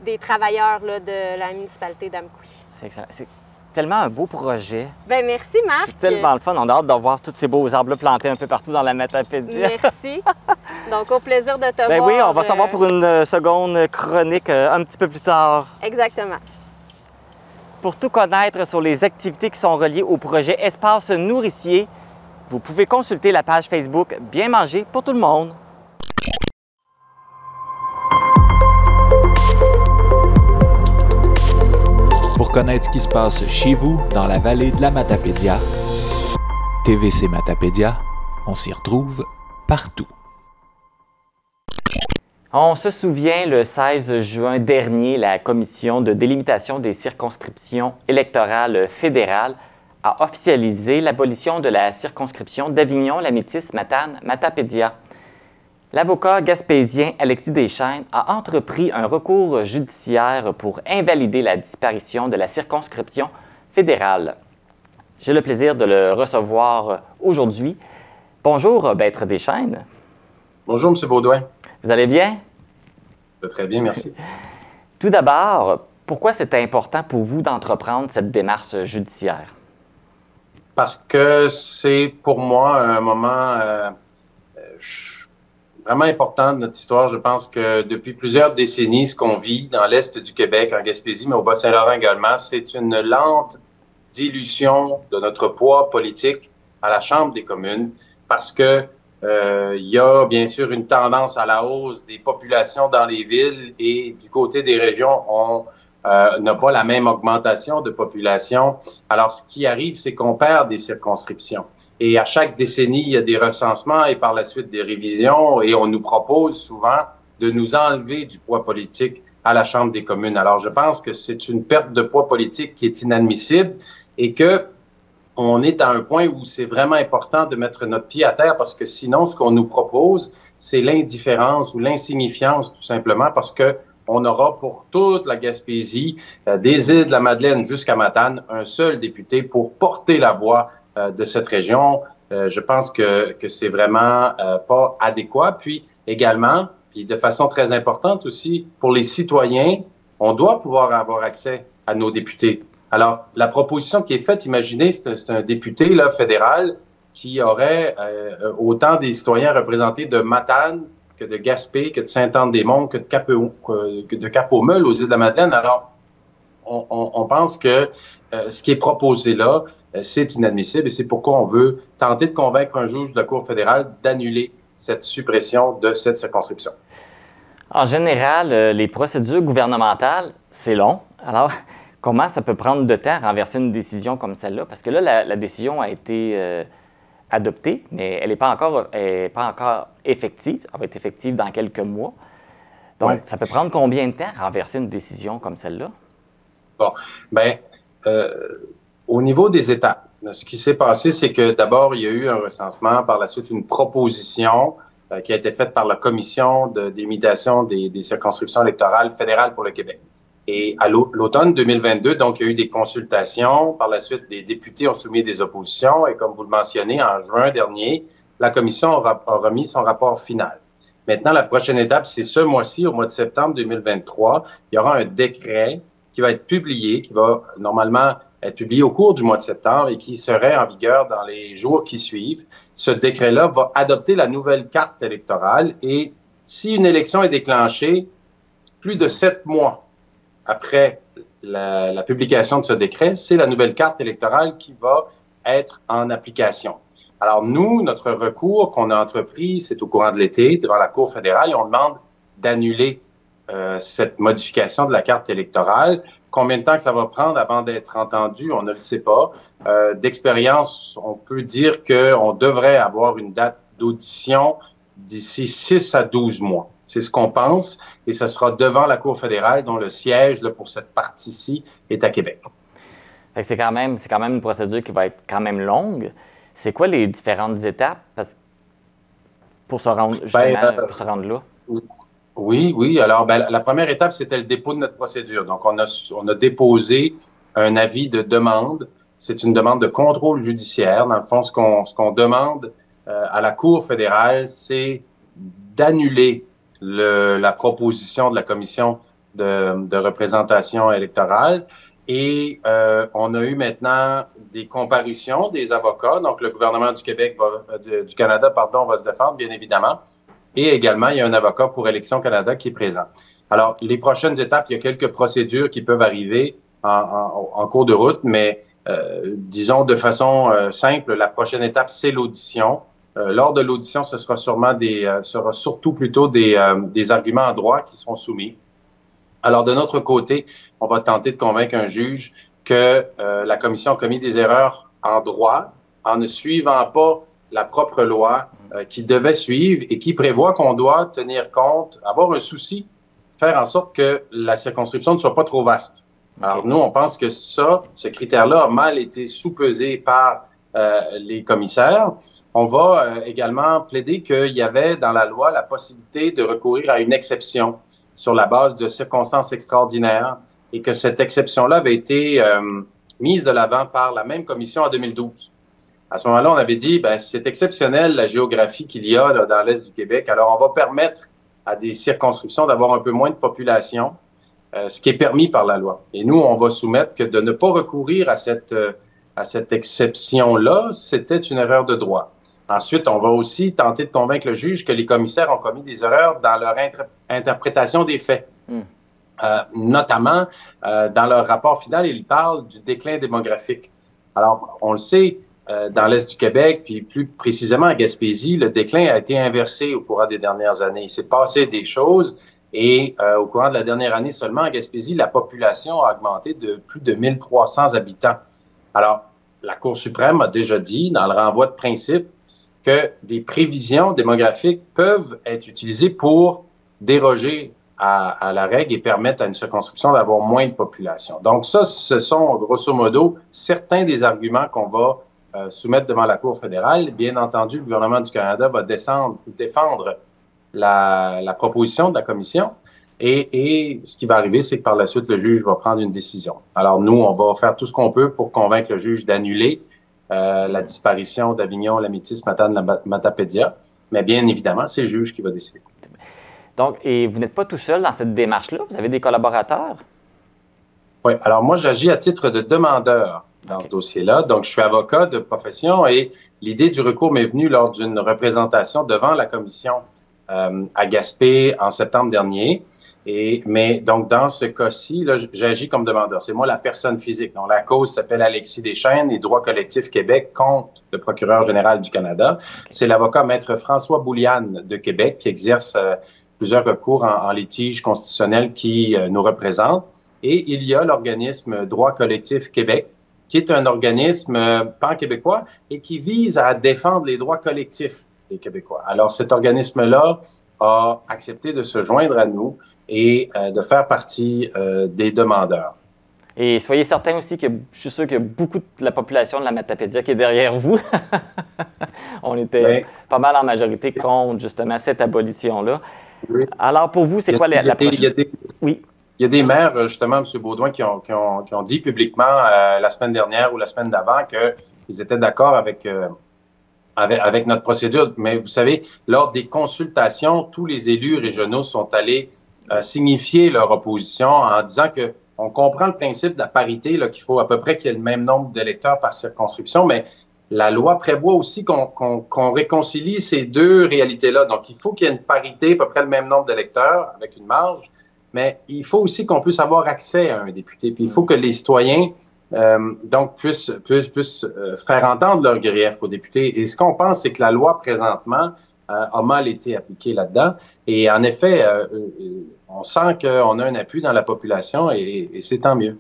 des travailleurs là, de la municipalité d'Amqui. C'est excellent. C'est tellement un beau projet. Bien, merci Marc. C'est tellement le fun. On a hâte de voir tous ces beaux arbres-là plantés un peu partout dans la Matapédia. Merci. Donc, au plaisir de te Ben voir. oui, on va savoir pour une seconde chronique un petit peu plus tard. Exactement. Pour tout connaître sur les activités qui sont reliées au projet Espace Nourricier, vous pouvez consulter la page Facebook Bien manger pour tout le monde. Pour connaître ce qui se passe chez vous dans la vallée de la Matapédia, TVC Matapédia, on s'y retrouve partout. On se souvient, le 16 juin dernier, la Commission de délimitation des circonscriptions électorales fédérales a officialisé l'abolition de la circonscription d'Avignon-la-Métis-Matane-Matapédia. L'avocat gaspésien Alexis Deschênes a entrepris un recours judiciaire pour invalider la disparition de la circonscription fédérale. J'ai le plaisir de le recevoir aujourd'hui. Bonjour, Maître Deschênes. Bonjour, M. Baudouin. Vous allez bien? Très bien, merci. Tout d'abord, pourquoi c'est important pour vous d'entreprendre cette démarche judiciaire? Parce que c'est pour moi un moment vraiment important de notre histoire. Je pense que depuis plusieurs décennies, ce qu'on vit dans l'Est du Québec, en Gaspésie, mais au Bas-Saint-Laurent également, c'est une lente dilution de notre poids politique à la Chambre des communes parce que il y a bien sûr une tendance à la hausse des populations dans les villes et du côté des régions, on n'a pas la même augmentation de population. Alors, ce qui arrive, c'est qu'on perd des circonscriptions. Et à chaque décennie, il y a des recensements et par la suite des révisions et on nous propose souvent de nous enlever du poids politique à la Chambre des communes. Alors, je pense que c'est une perte de poids politique qui est inadmissible et que on est à un point où c'est vraiment important de mettre notre pied à terre parce que sinon, ce qu'on nous propose, c'est l'indifférence ou l'insignifiance tout simplement parce que on aura pour toute la Gaspésie, des îles de la Madeleine jusqu'à Matane, un seul député pour porter la voix de cette région. Je pense que c'est vraiment pas adéquat. Puis également, puis de façon très importante aussi, pour les citoyens, on doit pouvoir avoir accès à nos députés. Alors, la proposition qui est faite, imaginez, c'est un député là, fédéral qui aurait autant des citoyens représentés de Matane que de Gaspé, que de Sainte-Anne-des-Monts, que de Cap-aux-Meules aux Îles-de-la-Madeleine. Alors, on pense que ce qui est proposé là, c'est inadmissible et c'est pourquoi on veut tenter de convaincre un juge de la Cour fédérale d'annuler cette suppression de cette circonscription. En général, les procédures gouvernementales, c'est long. Alors, comment ça peut prendre de temps à renverser une décision comme celle-là? Parce que là, la décision a été adoptée, mais elle n'est pas encore effective. Elle va être effective dans quelques mois. Donc, ouais. Ça peut prendre combien de temps à renverser une décision comme celle-là? Bon, bien, au niveau des étapes, ce qui s'est passé, c'est que d'abord, il y a eu un recensement, par la suite, une proposition qui a été faite par la Commission de délimitation des circonscriptions électorales fédérales pour le Québec. Et à l'automne 2022, donc, il y a eu des consultations. Par la suite, des députés ont soumis des oppositions. Et comme vous le mentionnez, en juin dernier, la Commission a remis son rapport final. Maintenant, la prochaine étape, c'est ce mois-ci, au mois de septembre 2023. Il y aura un décret qui va être publié, qui va normalement être publié au cours du mois de septembre et qui serait en vigueur dans les jours qui suivent. Ce décret-là va adopter la nouvelle carte électorale et si une élection est déclenchée plus de 7 mois après la publication de ce décret, c'est la nouvelle carte électorale qui va être en application. Alors nous, notre recours qu'on a entrepris, c'est au courant de l'été devant la Cour fédérale et on demande d'annuler cette modification de la carte électorale. Combien de temps que ça va prendre avant d'être entendu, on ne le sait pas. D'expérience, on peut dire qu'on devrait avoir une date d'audition d'ici 6 à 12 mois. C'est ce qu'on pense et ce sera devant la Cour fédérale dont le siège là, pour cette partie-ci est à Québec. Fait que c'est quand même une procédure qui va être quand même longue. C'est quoi les différentes étapes pour se rendre pour se rendre là? Oui. Alors, la première étape, c'était le dépôt de notre procédure. Donc, on a déposé un avis de demande. C'est une demande de contrôle judiciaire. Dans le fond, ce qu'on demande à la Cour fédérale, c'est d'annuler la proposition de la Commission de représentation électorale. Et on a eu maintenant des comparutions des avocats. Donc, le gouvernement du Canada va se défendre, bien évidemment. Et également, il y a un avocat pour Élections Canada qui est présent. Alors, les prochaines étapes, il y a quelques procédures qui peuvent arriver en cours de route, mais disons de façon simple, la prochaine étape, c'est l'audition. Lors de l'audition, ce sera surtout plutôt des arguments en droit qui seront soumis. Alors, de notre côté, on va tenter de convaincre un juge que la Commission a commis des erreurs en droit en ne suivant pas la propre loi qui devait suivre et qui prévoit qu'on doit tenir compte, avoir un souci, faire en sorte que la circonscription ne soit pas trop vaste. Alors, nous, on pense que ce critère-là a mal été sous-pesé par les commissaires. On va également plaider qu'il y avait dans la loi la possibilité de recourir à une exception sur la base de circonstances extraordinaires et que cette exception-là avait été mise de l'avant par la même commission en 2012. À ce moment-là, on avait dit, c'est exceptionnel la géographie qu'il y a là, dans l'Est du Québec. Alors, on va permettre à des circonscriptions d'avoir un peu moins de population, ce qui est permis par la loi. Et nous, on va soumettre que de ne pas recourir à cette exception-là, c'était une erreur de droit. Ensuite, on va aussi tenter de convaincre le juge que les commissaires ont commis des erreurs dans leur interprétation des faits. Notamment, dans leur rapport final, ils parlent du déclin démographique. Alors, on le sait, dans l'Est du Québec, puis plus précisément à Gaspésie, le déclin a été inversé au courant des dernières années. Il s'est passé des choses et au courant de la dernière année seulement, à Gaspésie, la population a augmenté de plus de 1300 habitants. Alors, la Cour suprême a déjà dit, dans le renvoi de principe, que des prévisions démographiques peuvent être utilisées pour déroger à la règle et permettre à une circonscription d'avoir moins de population. Donc ça, ce sont grosso modo certains des arguments qu'on va soumettre devant la Cour fédérale. Bien entendu, le gouvernement du Canada va défendre la proposition de la Commission et ce qui va arriver, c'est que par la suite, le juge va prendre une décision. Alors nous, on va faire tout ce qu'on peut pour convaincre le juge d'annuler la disparition d'Avignon, la Métis, Matane, la Matapédia, mais bien évidemment, c'est le juge qui va décider. Donc, et vous n'êtes pas tout seul dans cette démarche-là? Vous avez des collaborateurs? Oui, alors moi, j'agis à titre de demandeur dans ce dossier-là. Donc, je suis avocat de profession et l'idée du recours m'est venue lors d'une représentation devant la commission à Gaspé en septembre dernier. Mais donc, dans ce cas-ci, là, j'agis comme demandeur. C'est moi la personne physique. Donc, la cause s'appelle Alexis Deschênes et Droit collectif Québec contre le procureur général du Canada. C'est l'avocat maître François Bouliane de Québec qui exerce plusieurs recours en litige constitutionnel qui nous représente. Et il y a l'organisme Droit collectif Québec, qui est un organisme pan-québécois et qui vise à défendre les droits collectifs des Québécois. Alors, cet organisme-là a accepté de se joindre à nous et de faire partie des demandeurs. Et soyez certains aussi que je suis sûr que beaucoup de la population de la Matapédia qui est derrière vous, on était pas mal en majorité contre justement cette abolition-là. Oui. Alors, pour vous, c'est quoi la prochaine? Oui. Il y a des maires, justement, M. Beaudoin, qui ont dit publiquement la semaine dernière ou la semaine d'avant qu'ils étaient d'accord avec notre procédure. Mais vous savez, lors des consultations, tous les élus régionaux sont allés signifier leur opposition en disant que on comprend le principe de la parité, qu'il faut à peu près qu'il y ait le même nombre d'électeurs par circonscription, mais la loi prévoit aussi qu'on réconcilie ces deux réalités-là. Donc, il faut qu'il y ait une parité, à peu près le même nombre d'électeurs, avec une marge, mais il faut aussi qu'on puisse avoir accès à un député. Puis il faut que les citoyens donc puissent faire entendre leur grief aux députés. Et ce qu'on pense, c'est que la loi, présentement, a mal été appliquée là-dedans. Et en effet, on sent qu'on a un appui dans la population et c'est tant mieux.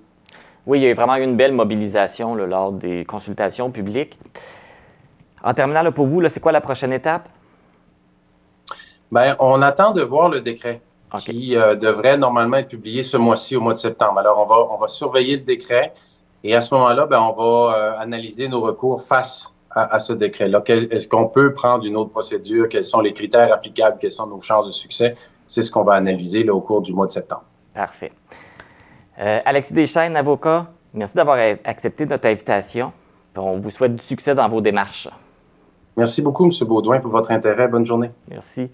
Oui, il y a vraiment eu une belle mobilisation là, lors des consultations publiques. En terminant, là, pour vous, c'est quoi la prochaine étape? Bien, on attend de voir le décret qui devrait normalement être publié ce mois-ci, au mois de septembre. Alors, on va surveiller le décret et à ce moment-là, bien, on va analyser nos recours face à ce décret-là. Est-ce qu'on peut prendre une autre procédure? Quels sont les critères applicables? Quelles sont nos chances de succès? C'est ce qu'on va analyser là, au cours du mois de septembre. Parfait. Alexis Deschênes, avocat, merci d'avoir accepté notre invitation. On vous souhaite du succès dans vos démarches. Merci beaucoup, M. Beaudoin, pour votre intérêt. Bonne journée. Merci.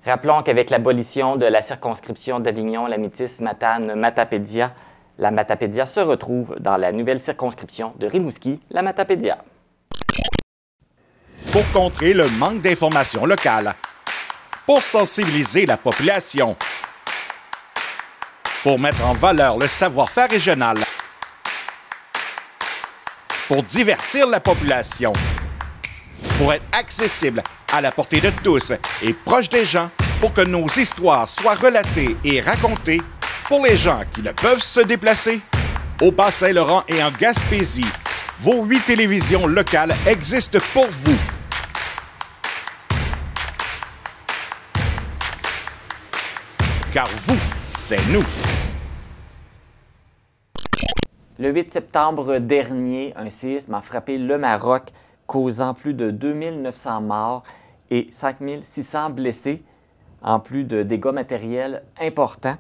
Rappelons qu'avec l'abolition de la circonscription d'Avignon, la Métis, Matane, Matapédia, la Matapédia se retrouve dans la nouvelle circonscription de Rimouski, la Matapédia. Pour contrer le manque d'informations locales, pour sensibiliser la population, pour mettre en valeur le savoir-faire régional, pour divertir la population, pour être accessible à la portée de tous et proche des gens, pour que nos histoires soient relatées et racontées pour les gens qui ne peuvent se déplacer. Au Bas-Saint-Laurent et en Gaspésie, vos 8 télévisions locales existent pour vous. Car vous, c'est nous. Le 8 septembre dernier, un séisme a frappé le Maroc, causant plus de 2900 morts et 5600 blessés, en plus de dégâts matériels importants.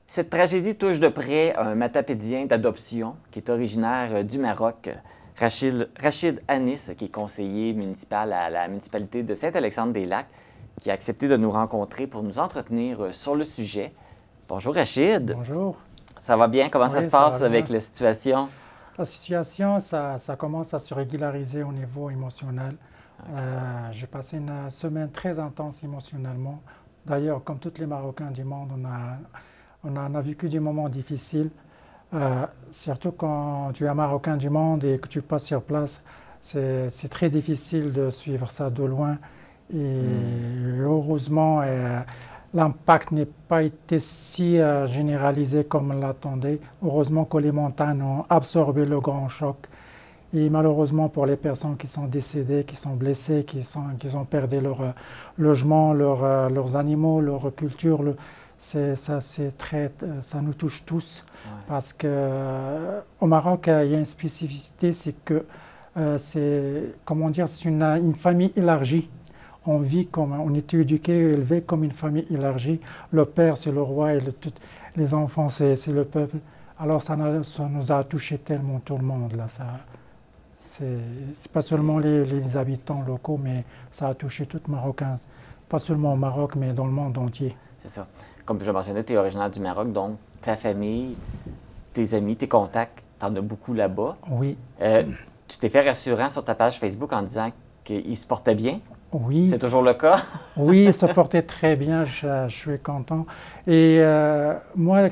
Cette tragédie touche de près un matapédien d'adoption qui est originaire du Maroc, Rachid Anis, qui est conseiller municipal à la municipalité de Saint-Alexandre-des-Lacs, qui a accepté de nous rencontrer pour nous entretenir sur le sujet. Bonjour Rachid. Bonjour. Ça va bien? Comment ça se passe avec la situation? La situation, ça commence à se régulariser au niveau émotionnel. Okay. J'ai passé une semaine très intense émotionnellement. D'ailleurs, comme tous les Marocains du monde, on a vécu des moments difficiles. Surtout quand tu es un Marocain du monde et que tu passes sur place, c'est très difficile de suivre ça de loin. Et heureusement, l'impact n'a pas été si généralisé comme on l'attendait. Heureusement que les montagnes ont absorbé le grand choc. Et malheureusement pour les personnes qui sont décédées, qui sont blessées, qui ont perdu leur logement, leurs animaux, leur culture, ça nous touche tous. Ouais. Parce qu'au Maroc, il y a une spécificité, c'est que c'est une famille élargie. On vit comme, on est éduqué et élevé comme une famille élargie. Le père, c'est le roi et les enfants, c'est le peuple. Alors ça nous a touché tellement tout le monde. C'est pas seulement les habitants locaux, mais ça a touché tout le Marocain. Pas seulement au Maroc, mais dans le monde entier. C'est ça. Comme je mentionnais, tu es originaire du Maroc, donc ta famille, tes amis, tes contacts, tu en as beaucoup là-bas. Oui. Tu t'es fait rassurant sur ta page Facebook en disant qu'ils se portaient bien? Oui. C'est toujours le cas? Oui, il se portait très bien, je suis content. Et moi,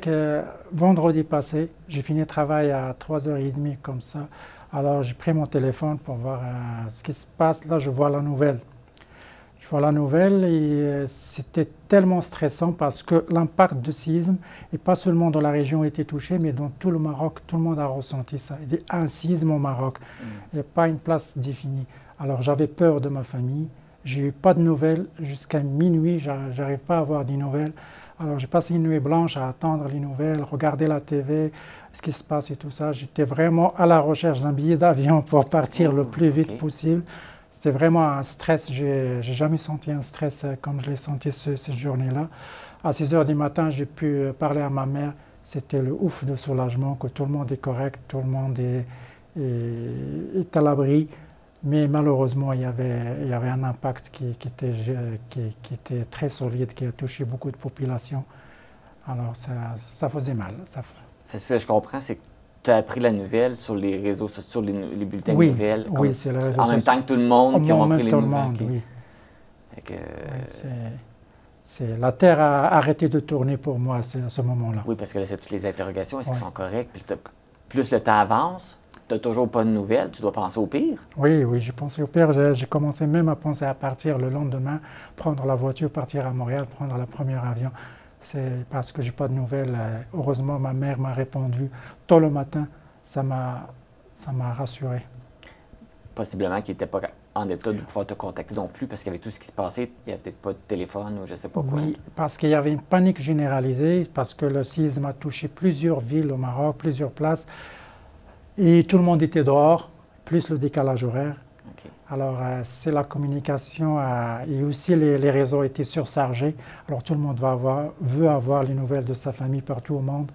vendredi passé, j'ai fini le travail à 3h30 comme ça. Alors j'ai pris mon téléphone pour voir ce qui se passe. Là, je vois la nouvelle. Je vois la nouvelle et c'était tellement stressant parce que l'impact du séisme, et pas seulement dans la région a été touché, mais dans tout le Maroc, tout le monde a ressenti ça. Il y a un séisme au Maroc. Il n'y a pas une place définie. Alors j'avais peur de ma famille. J'ai eu pas de nouvelles jusqu'à minuit, j'arrive pas à avoir des nouvelles. Alors j'ai passé une nuit blanche à attendre les nouvelles, regarder la TV, ce qui se passe et tout ça. J'étais vraiment à la recherche d'un billet d'avion pour partir le plus vite possible. C'était vraiment un stress, j'ai jamais senti un stress comme je l'ai senti cette journée-là. À 6h du matin, j'ai pu parler à ma mère. C'était le ouf de soulagement, que tout le monde est correct, tout le monde est à l'abri. Mais malheureusement, il y avait un impact qui était très solide, qui a touché beaucoup de populations. Alors, ça faisait mal. C'est ce que je comprends, c'est que tu as appris la nouvelle sur les réseaux sociaux, les bulletins de nouvelles. Oui, c'est le réseau en même temps que tout le monde qui ont appris les nouvelles. Oui. Que, la Terre a arrêté de tourner pour moi à ce moment-là. Oui, parce que là, c'est toutes les interrogations. Est-ce qu'ils sont corrects? Puis plus le temps avance, tu n'as toujours pas de nouvelles, tu dois penser au pire. Oui, j'ai pensé au pire. J'ai commencé même à penser à partir le lendemain, prendre la voiture, partir à Montréal, prendre le premier avion. C'est parce que j'ai pas de nouvelles. Heureusement, ma mère m'a répondu tôt le matin. Ça m'a rassuré. Possiblement qu'il n'était pas en état de pouvoir te contacter non plus, parce qu'avec tout ce qui se passait, il n'y avait peut-être pas de téléphone ou je ne sais pas quoi. Oui, parce qu'il y avait une panique généralisée, parce que le séisme a touché plusieurs villes au Maroc, plusieurs places, et tout le monde était dehors, plus le décalage horaire. Okay. Alors, c'est la communication, et aussi les réseaux étaient surchargés. Alors, tout le monde veut avoir les nouvelles de sa famille partout au monde.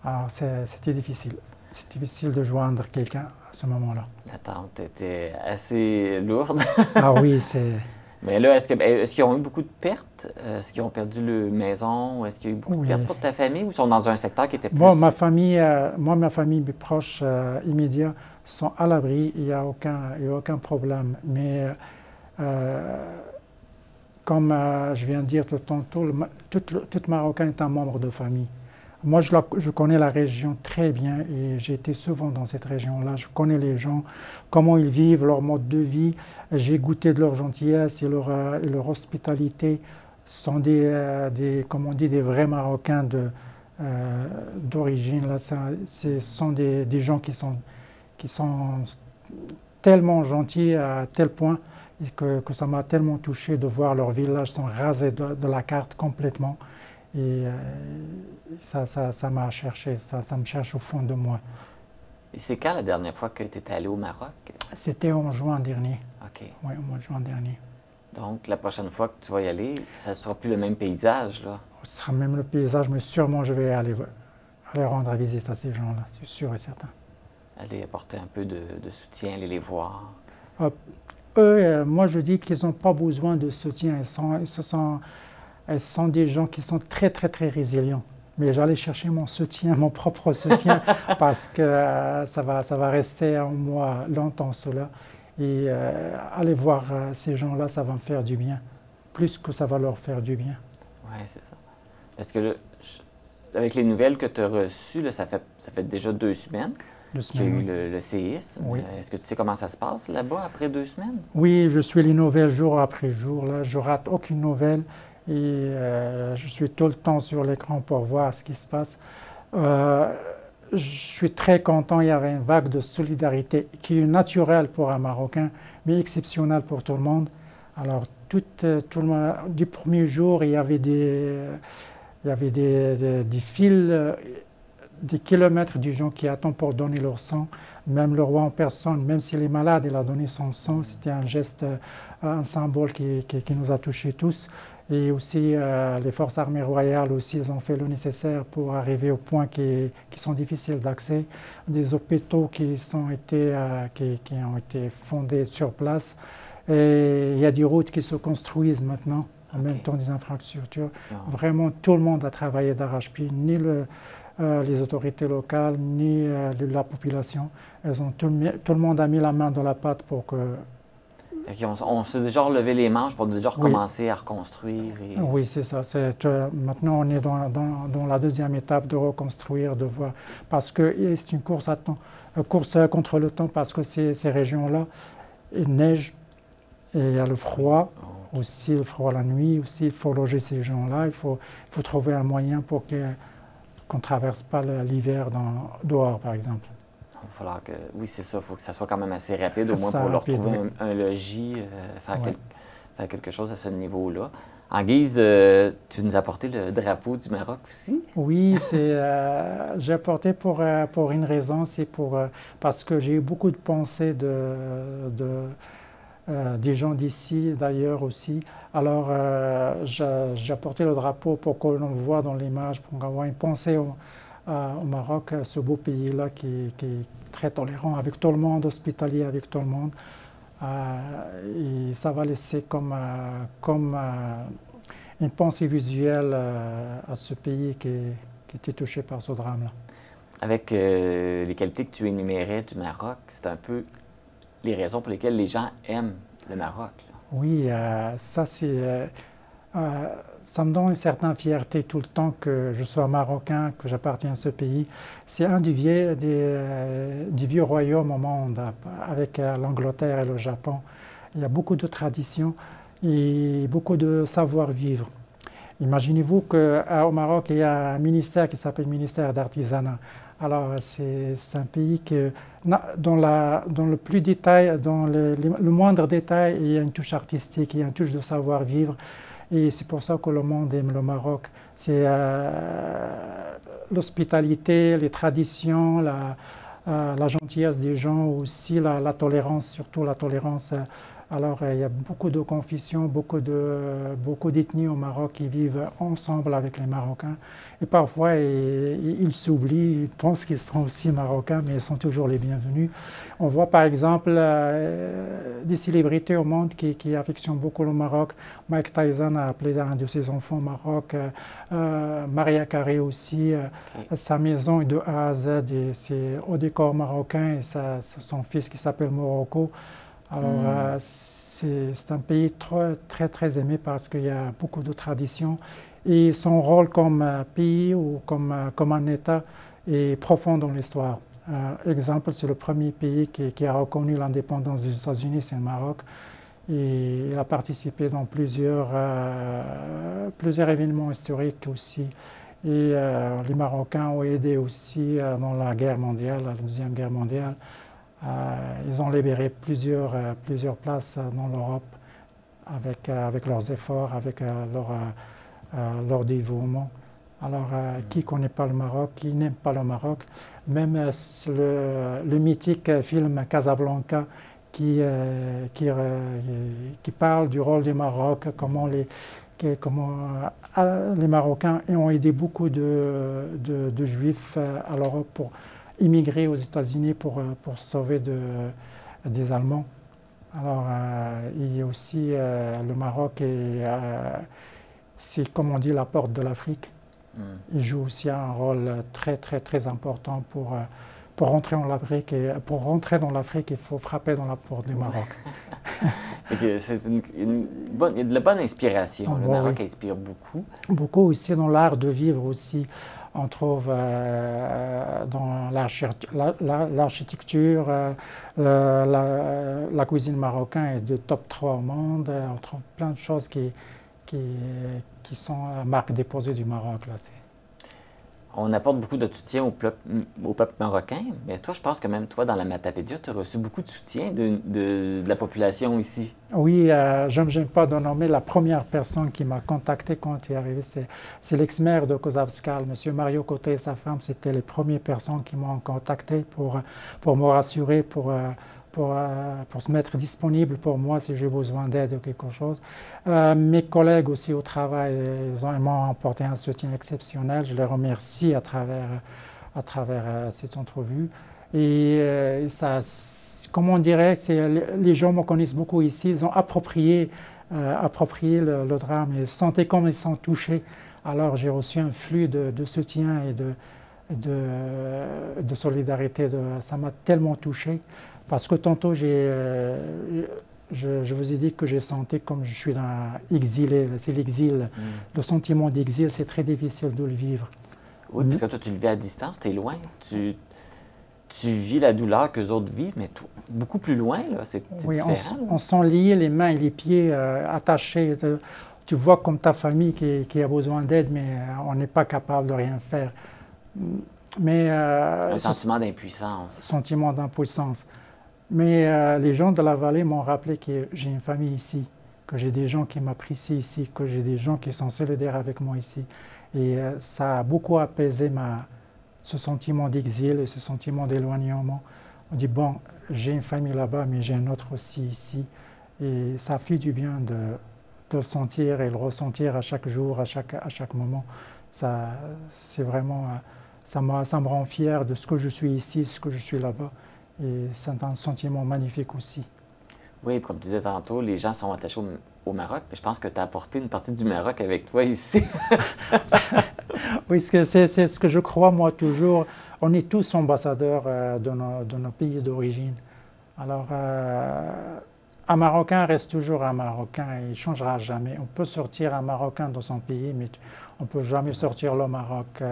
Alors, c'était difficile. C'est difficile de joindre quelqu'un à ce moment-là. L'attente était assez lourde. Ah oui, c'est... Mais là, est-ce qu'ils ont eu beaucoup de pertes? Est-ce qu'ils ont perdu leur maison? Est-ce qu'il y a eu beaucoup de pertes pour ta famille ou ils sont dans un secteur qui était plus... Moi, ma famille, mes proches immédiats sont à l'abri. Il n'y a aucun problème. Mais comme je viens de dire tantôt, tout Marocain est un membre de famille. Moi, je connais la région très bien et j'ai été souvent dans cette région-là. Je connais les gens, comment ils vivent, leur mode de vie. J'ai goûté de leur gentillesse et leur hospitalité. Ce sont comme on dit, des vrais Marocains d'origine. Ce sont des gens qui sont tellement gentils à tel point que ça m'a tellement touché de voir leurs villages sont rasés de la carte complètement. Et ça m'a cherché, ça me cherche au fond de moi. Et c'est quand la dernière fois que tu étais allé au Maroc? C'était en juin dernier. OK. Oui, au mois de juin dernier. Donc, la prochaine fois que tu vas y aller, ça ne sera plus le même paysage, là? Ce sera même le paysage, mais sûrement je vais aller rendre visite à ces gens-là, c'est sûr et certain. Aller apporter un peu de soutien, aller les voir. Eux, moi je dis qu'ils n'ont pas besoin de soutien, elles sont des gens qui sont très, très, très résilients. Mais j'allais chercher mon soutien, mon propre soutien, parce que ça va rester en moi longtemps, cela. Et aller voir ces gens-là, ça va me faire du bien, plus que ça va leur faire du bien. Oui, c'est ça. Parce que là, avec les nouvelles que tu as reçues, là, ça fait déjà 2 semaines qu'il y a eu le séisme. Oui. Est-ce que tu sais comment ça se passe là-bas après 2 semaines? Oui, je suis les nouvelles jour après jour. Là, je rate aucune nouvelle. Et je suis tout le temps sur l'écran pour voir ce qui se passe. Je suis très content, il y avait une vague de solidarité qui est naturelle pour un Marocain, mais exceptionnelle pour tout le monde. Alors, tout le monde, du premier jour, il y avait des fils, des kilomètres de gens qui attendent pour donner leur sang. Même le roi en personne, même s'il est malade, il a donné son sang. C'était un geste, un symbole qui nous a touchés tous. Et aussi, les forces armées royales aussi, ils ont fait le nécessaire pour arriver aux points qui sont difficiles d'accès. Des hôpitaux qui ont été fondés sur place. Et il y a des routes qui se construisent maintenant, en même temps des infrastructures. Vraiment, tout le monde a travaillé d'arrache-pied, ni les autorités locales, ni la population. Tout le monde a mis la main dans la pâte pour que... On s'est déjà relevé les manches pour déjà recommencer à reconstruire. Oui, c'est ça. Maintenant, on est dans la deuxième étape de reconstruire, de voir. Parce que c'est une course contre le temps, parce que ces régions-là, il neige et il y a le froid, aussi le froid la nuit, aussi il faut loger ces gens-là, il faut trouver un moyen pour qu'on ne traverse pas l'hiver dehors, par exemple. Il va falloir que, oui, c'est ça, il faut que ça soit quand même assez rapide, au moins pour leur trouver un logis, faire quelque chose à ce niveau-là. En guise, tu nous as apporté le drapeau du Maroc aussi? Oui, j'ai apporté pour une raison, c'est parce que j'ai eu beaucoup de pensées des gens d'ici, d'ailleurs aussi. Alors, j'ai apporté le drapeau pour que l'on voit dans l'image, pour avoir une pensée au Maroc, ce beau pays-là qui est très tolérant avec tout le monde, hospitalier avec tout le monde. Et ça va laisser comme une pensée visuelle à ce pays qui était touché par ce drame-là. Avec les qualités que tu énumérais du Maroc, c'est un peu les raisons pour lesquelles les gens aiment le Maroc. Là. Oui, ça me donne une certaine fierté tout le temps que je sois marocain, que j'appartiens à ce pays. C'est un du vieux royaume au monde, avec l'Angleterre et le Japon. Il y a beaucoup de traditions et beaucoup de savoir-vivre. Imaginez-vous qu'au Maroc, il y a un ministère qui s'appelle ministère d'artisanat. Alors, c'est un pays que, dans le plus détail, dans le moindre détail, il y a une touche artistique, il y a une touche de savoir-vivre. Et c'est pour ça que le monde aime le Maroc. C'est l'hospitalité, les traditions, la gentillesse des gens, aussi la tolérance, surtout la tolérance. Alors, il y a beaucoup de confessions, beaucoup d'ethnies au Maroc qui vivent ensemble avec les Marocains. Et parfois, ils s'oublient, ils pensent qu'ils sont aussi Marocains, mais ils sont toujours les bienvenus. On voit par exemple des célébrités au monde qui affectionnent beaucoup le Maroc. Mike Tyson a appelé un de ses enfants au Maroc. Maria Carey aussi. Sa maison est de A à Z, c'est au décor marocain, et son fils qui s'appelle Morocco. Alors, c'est un pays très aimé parce qu'il y a beaucoup de traditions et son rôle comme pays ou comme un État est profond dans l'histoire. Exemple, c'est le premier pays qui a reconnu l'indépendance des États-Unis, c'est le Maroc. Et il a participé dans plusieurs événements historiques aussi. Et les Marocains ont aidé aussi dans la guerre mondiale, la Deuxième Guerre mondiale. Ils ont libéré plusieurs places dans l'Europe avec leurs efforts, avec leur dévouement. Alors, qui ne connaît pas le Maroc, qui n'aime pas le Maroc? Même le mythique film Casablanca qui parle du rôle du Maroc, comment les Marocains ont aidé beaucoup de Juifs à l'Europe pour immigrer aux États-Unis pour se sauver des Allemands. Alors, il y a aussi le Maroc, c'est comme on dit la porte de l'Afrique. Il joue aussi un rôle très important pour rentrer en Afrique. Et pour rentrer dans l'Afrique, il faut frapper dans la porte du Maroc. C'est il y a de la bonne inspiration. Le Maroc inspire beaucoup. Beaucoup aussi dans l'art de vivre aussi. On trouve dans l'architecture, la cuisine marocaine est de top 3 au monde. On trouve plein de choses qui sont la marque déposée du Maroc. Là. On apporte beaucoup de soutien au peuple marocain, mais toi, je pense que même toi, dans la Matapédia, tu as reçu beaucoup de soutien de la population ici. Oui, je ne me gêne pas de nommer la première personne qui m'a contacté quand il est arrivé, c'est l'ex-maire de Kozabskal, M. Mario Côté et sa femme. C'était les premières personnes qui m'ont contacté pour me rassurer, pour se mettre disponible pour moi si j'ai besoin d'aide ou quelque chose. Mes collègues aussi au travail, ils m'ont apporté un soutien exceptionnel. Je les remercie à travers cette entrevue. Et comme on dirait, les gens me connaissent beaucoup ici. Ils ont approprié le drame et sentaient comme ils sont touchés. Alors j'ai reçu un flux de soutien et de solidarité. Ça m'a tellement touché. Parce que tantôt, je vous ai dit que j'ai senti comme je suis exilé. C'est l'exil. Le sentiment d'exil, c'est très difficile de le vivre. Oui, parce que toi, tu le vis à distance, tu es loin. Tu vis la douleur qu'eux autres vivent, mais beaucoup plus loin, là, c'est oui, différent. On sent lié les mains et les pieds attachés. Tu vois comme ta famille qui a besoin d'aide, mais on n'est pas capable de rien faire. Mais, un sentiment d'impuissance. Sentiment d'impuissance. Mais les gens de la vallée m'ont rappelé que j'ai une famille ici, que j'ai des gens qui m'apprécient ici, que j'ai des gens qui sont solidaires avec moi ici. Et ça a beaucoup apaisé ce sentiment d'exil et ce sentiment d'éloignement. On dit, bon, j'ai une famille là-bas, mais j'ai une autre aussi ici. Et ça fait du bien de le sentir et le ressentir à chaque jour, à chaque moment. C'est vraiment, ça me rend fier de ce que je suis ici, ce que je suis là-bas. Et c'est un sentiment magnifique aussi. Oui, comme tu disais tantôt, les gens sont attachés au Maroc. Je pense que tu as apporté une partie du Maroc avec toi ici. Oui, c'est ce que je crois, moi, toujours. On est tous ambassadeurs de nos pays d'origine. Alors, un Marocain reste toujours un Marocain et il ne changera jamais. On peut sortir un Marocain dans son pays, mais on ne peut jamais sortir le Maroc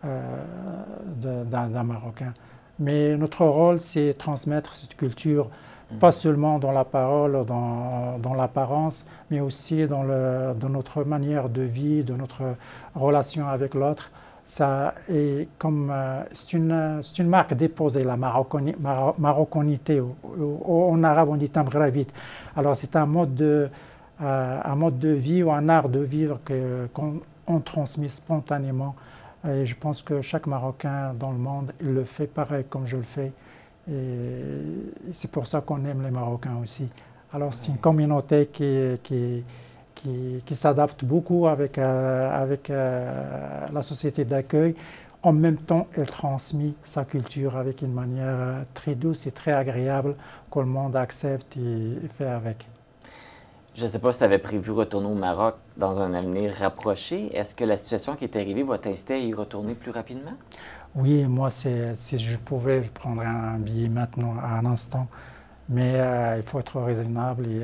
d'un Marocain. Mais notre rôle, c'est transmettre cette culture, pas seulement dans la parole, dans l'apparence, mais aussi dans notre manière de vie, de notre relation avec l'autre. Ça est comme c'est une marque déposée, la marocanité. En arabe, on dit tamgravit. Alors c'est un mode de vie ou un art de vivre qu'on transmet spontanément. Et je pense que chaque Marocain dans le monde, il le fait pareil comme je le fais. Et c'est pour ça qu'on aime les Marocains aussi. Alors c'est une communauté qui s'adapte beaucoup avec la société d'accueil. En même temps, elle transmet sa culture avec une manière très douce et très agréable que le monde accepte et fait avec. Je ne sais pas si tu avais prévu retourner au Maroc dans un avenir rapproché. Est-ce que la situation qui est arrivée va t'inciter à y retourner plus rapidement? Oui, moi, si je pouvais, je prendrais un billet maintenant, à un instant. Mais il faut être raisonnable et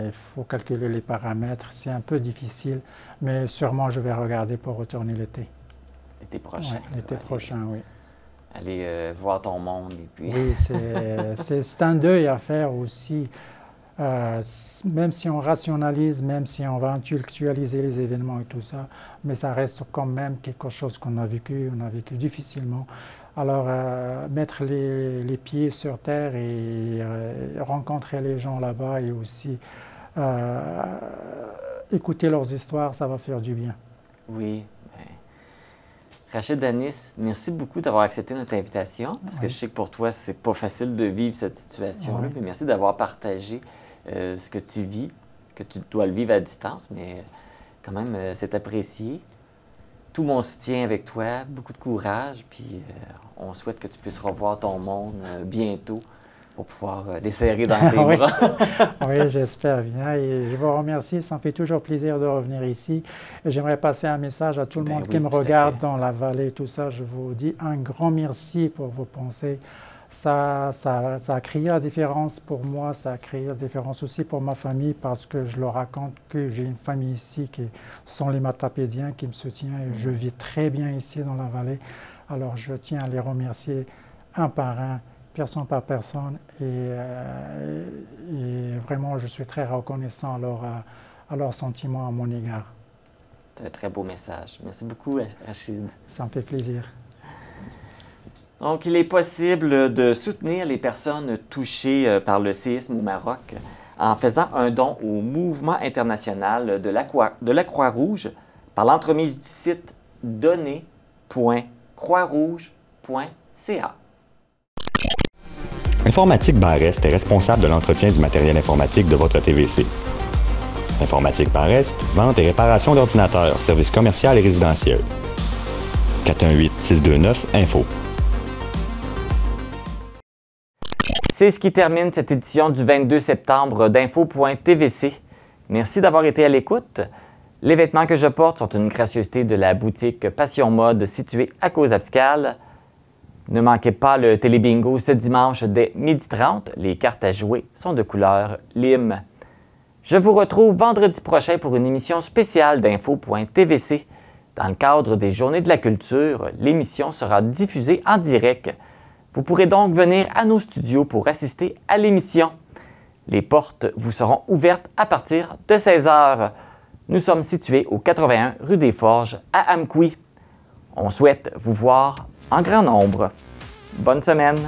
il faut calculer les paramètres. C'est un peu difficile, mais sûrement je vais regarder pour retourner l'été. L'été prochain? Oui, l'été prochain, oui. Aller voir ton monde. Et puis... Oui, c'est un deuil à faire aussi. Même si on rationalise, même si on va intellectualiser les événements et tout ça, mais ça reste quand même quelque chose qu'on a vécu difficilement. Alors, mettre les pieds sur terre et rencontrer les gens là-bas et aussi écouter leurs histoires, ça va faire du bien. Oui. Rachid Anis, merci beaucoup d'avoir accepté notre invitation, parce que je sais que pour toi, c'est pas facile de vivre cette situation-là, mais merci d'avoir partagé ce que tu vis, que tu dois le vivre à distance, mais quand même, c'est apprécié. Tout mon soutien avec toi, beaucoup de courage, puis on souhaite que tu puisses revoir ton monde bientôt pour pouvoir les serrer dans tes bras. Oui, j'espère bien et je vous remercie. Ça me fait toujours plaisir de revenir ici. J'aimerais passer un message à tout le monde qui me regarde dans la vallée, tout ça. Je vous dis un grand merci pour vos pensées. Ça a créé la différence pour moi, ça a créé la différence aussi pour ma famille parce que je leur raconte que j'ai une famille ici qui sont les Matapédiens qui me soutiennent et je vis très bien ici dans la vallée. Alors je tiens à les remercier un par un, personne par personne et vraiment je suis très reconnaissant à leurs sentiments à mon égard. C'est un très beau message. Merci beaucoup, Rachid. Ça me fait plaisir. Donc, il est possible de soutenir les personnes touchées par le séisme au Maroc en faisant un don au mouvement international de la Croix-Rouge par l'entremise du site donner.croixrouge.ca. Informatique Barest est responsable de l'entretien du matériel informatique de votre TVC. Informatique Barest, vente et réparation d'ordinateurs, services commerciaux et résidentiels. 418-629-INFO. C'est ce qui termine cette édition du 22 septembre d'Info.tvc. Merci d'avoir été à l'écoute. Les vêtements que je porte sont une gracieuseté de la boutique Passion Mode située à Cause-Abscale. Ne manquez pas le télébingo ce dimanche dès 12h30. Les cartes à jouer sont de couleur lime. Je vous retrouve vendredi prochain pour une émission spéciale d'Info.tvc. Dans le cadre des Journées de la culture, l'émission sera diffusée en direct. Vous pourrez donc venir à nos studios pour assister à l'émission. Les portes vous seront ouvertes à partir de 16h. Nous sommes situés au 81 rue des Forges à Amqui. On souhaite vous voir en grand nombre. Bonne semaine!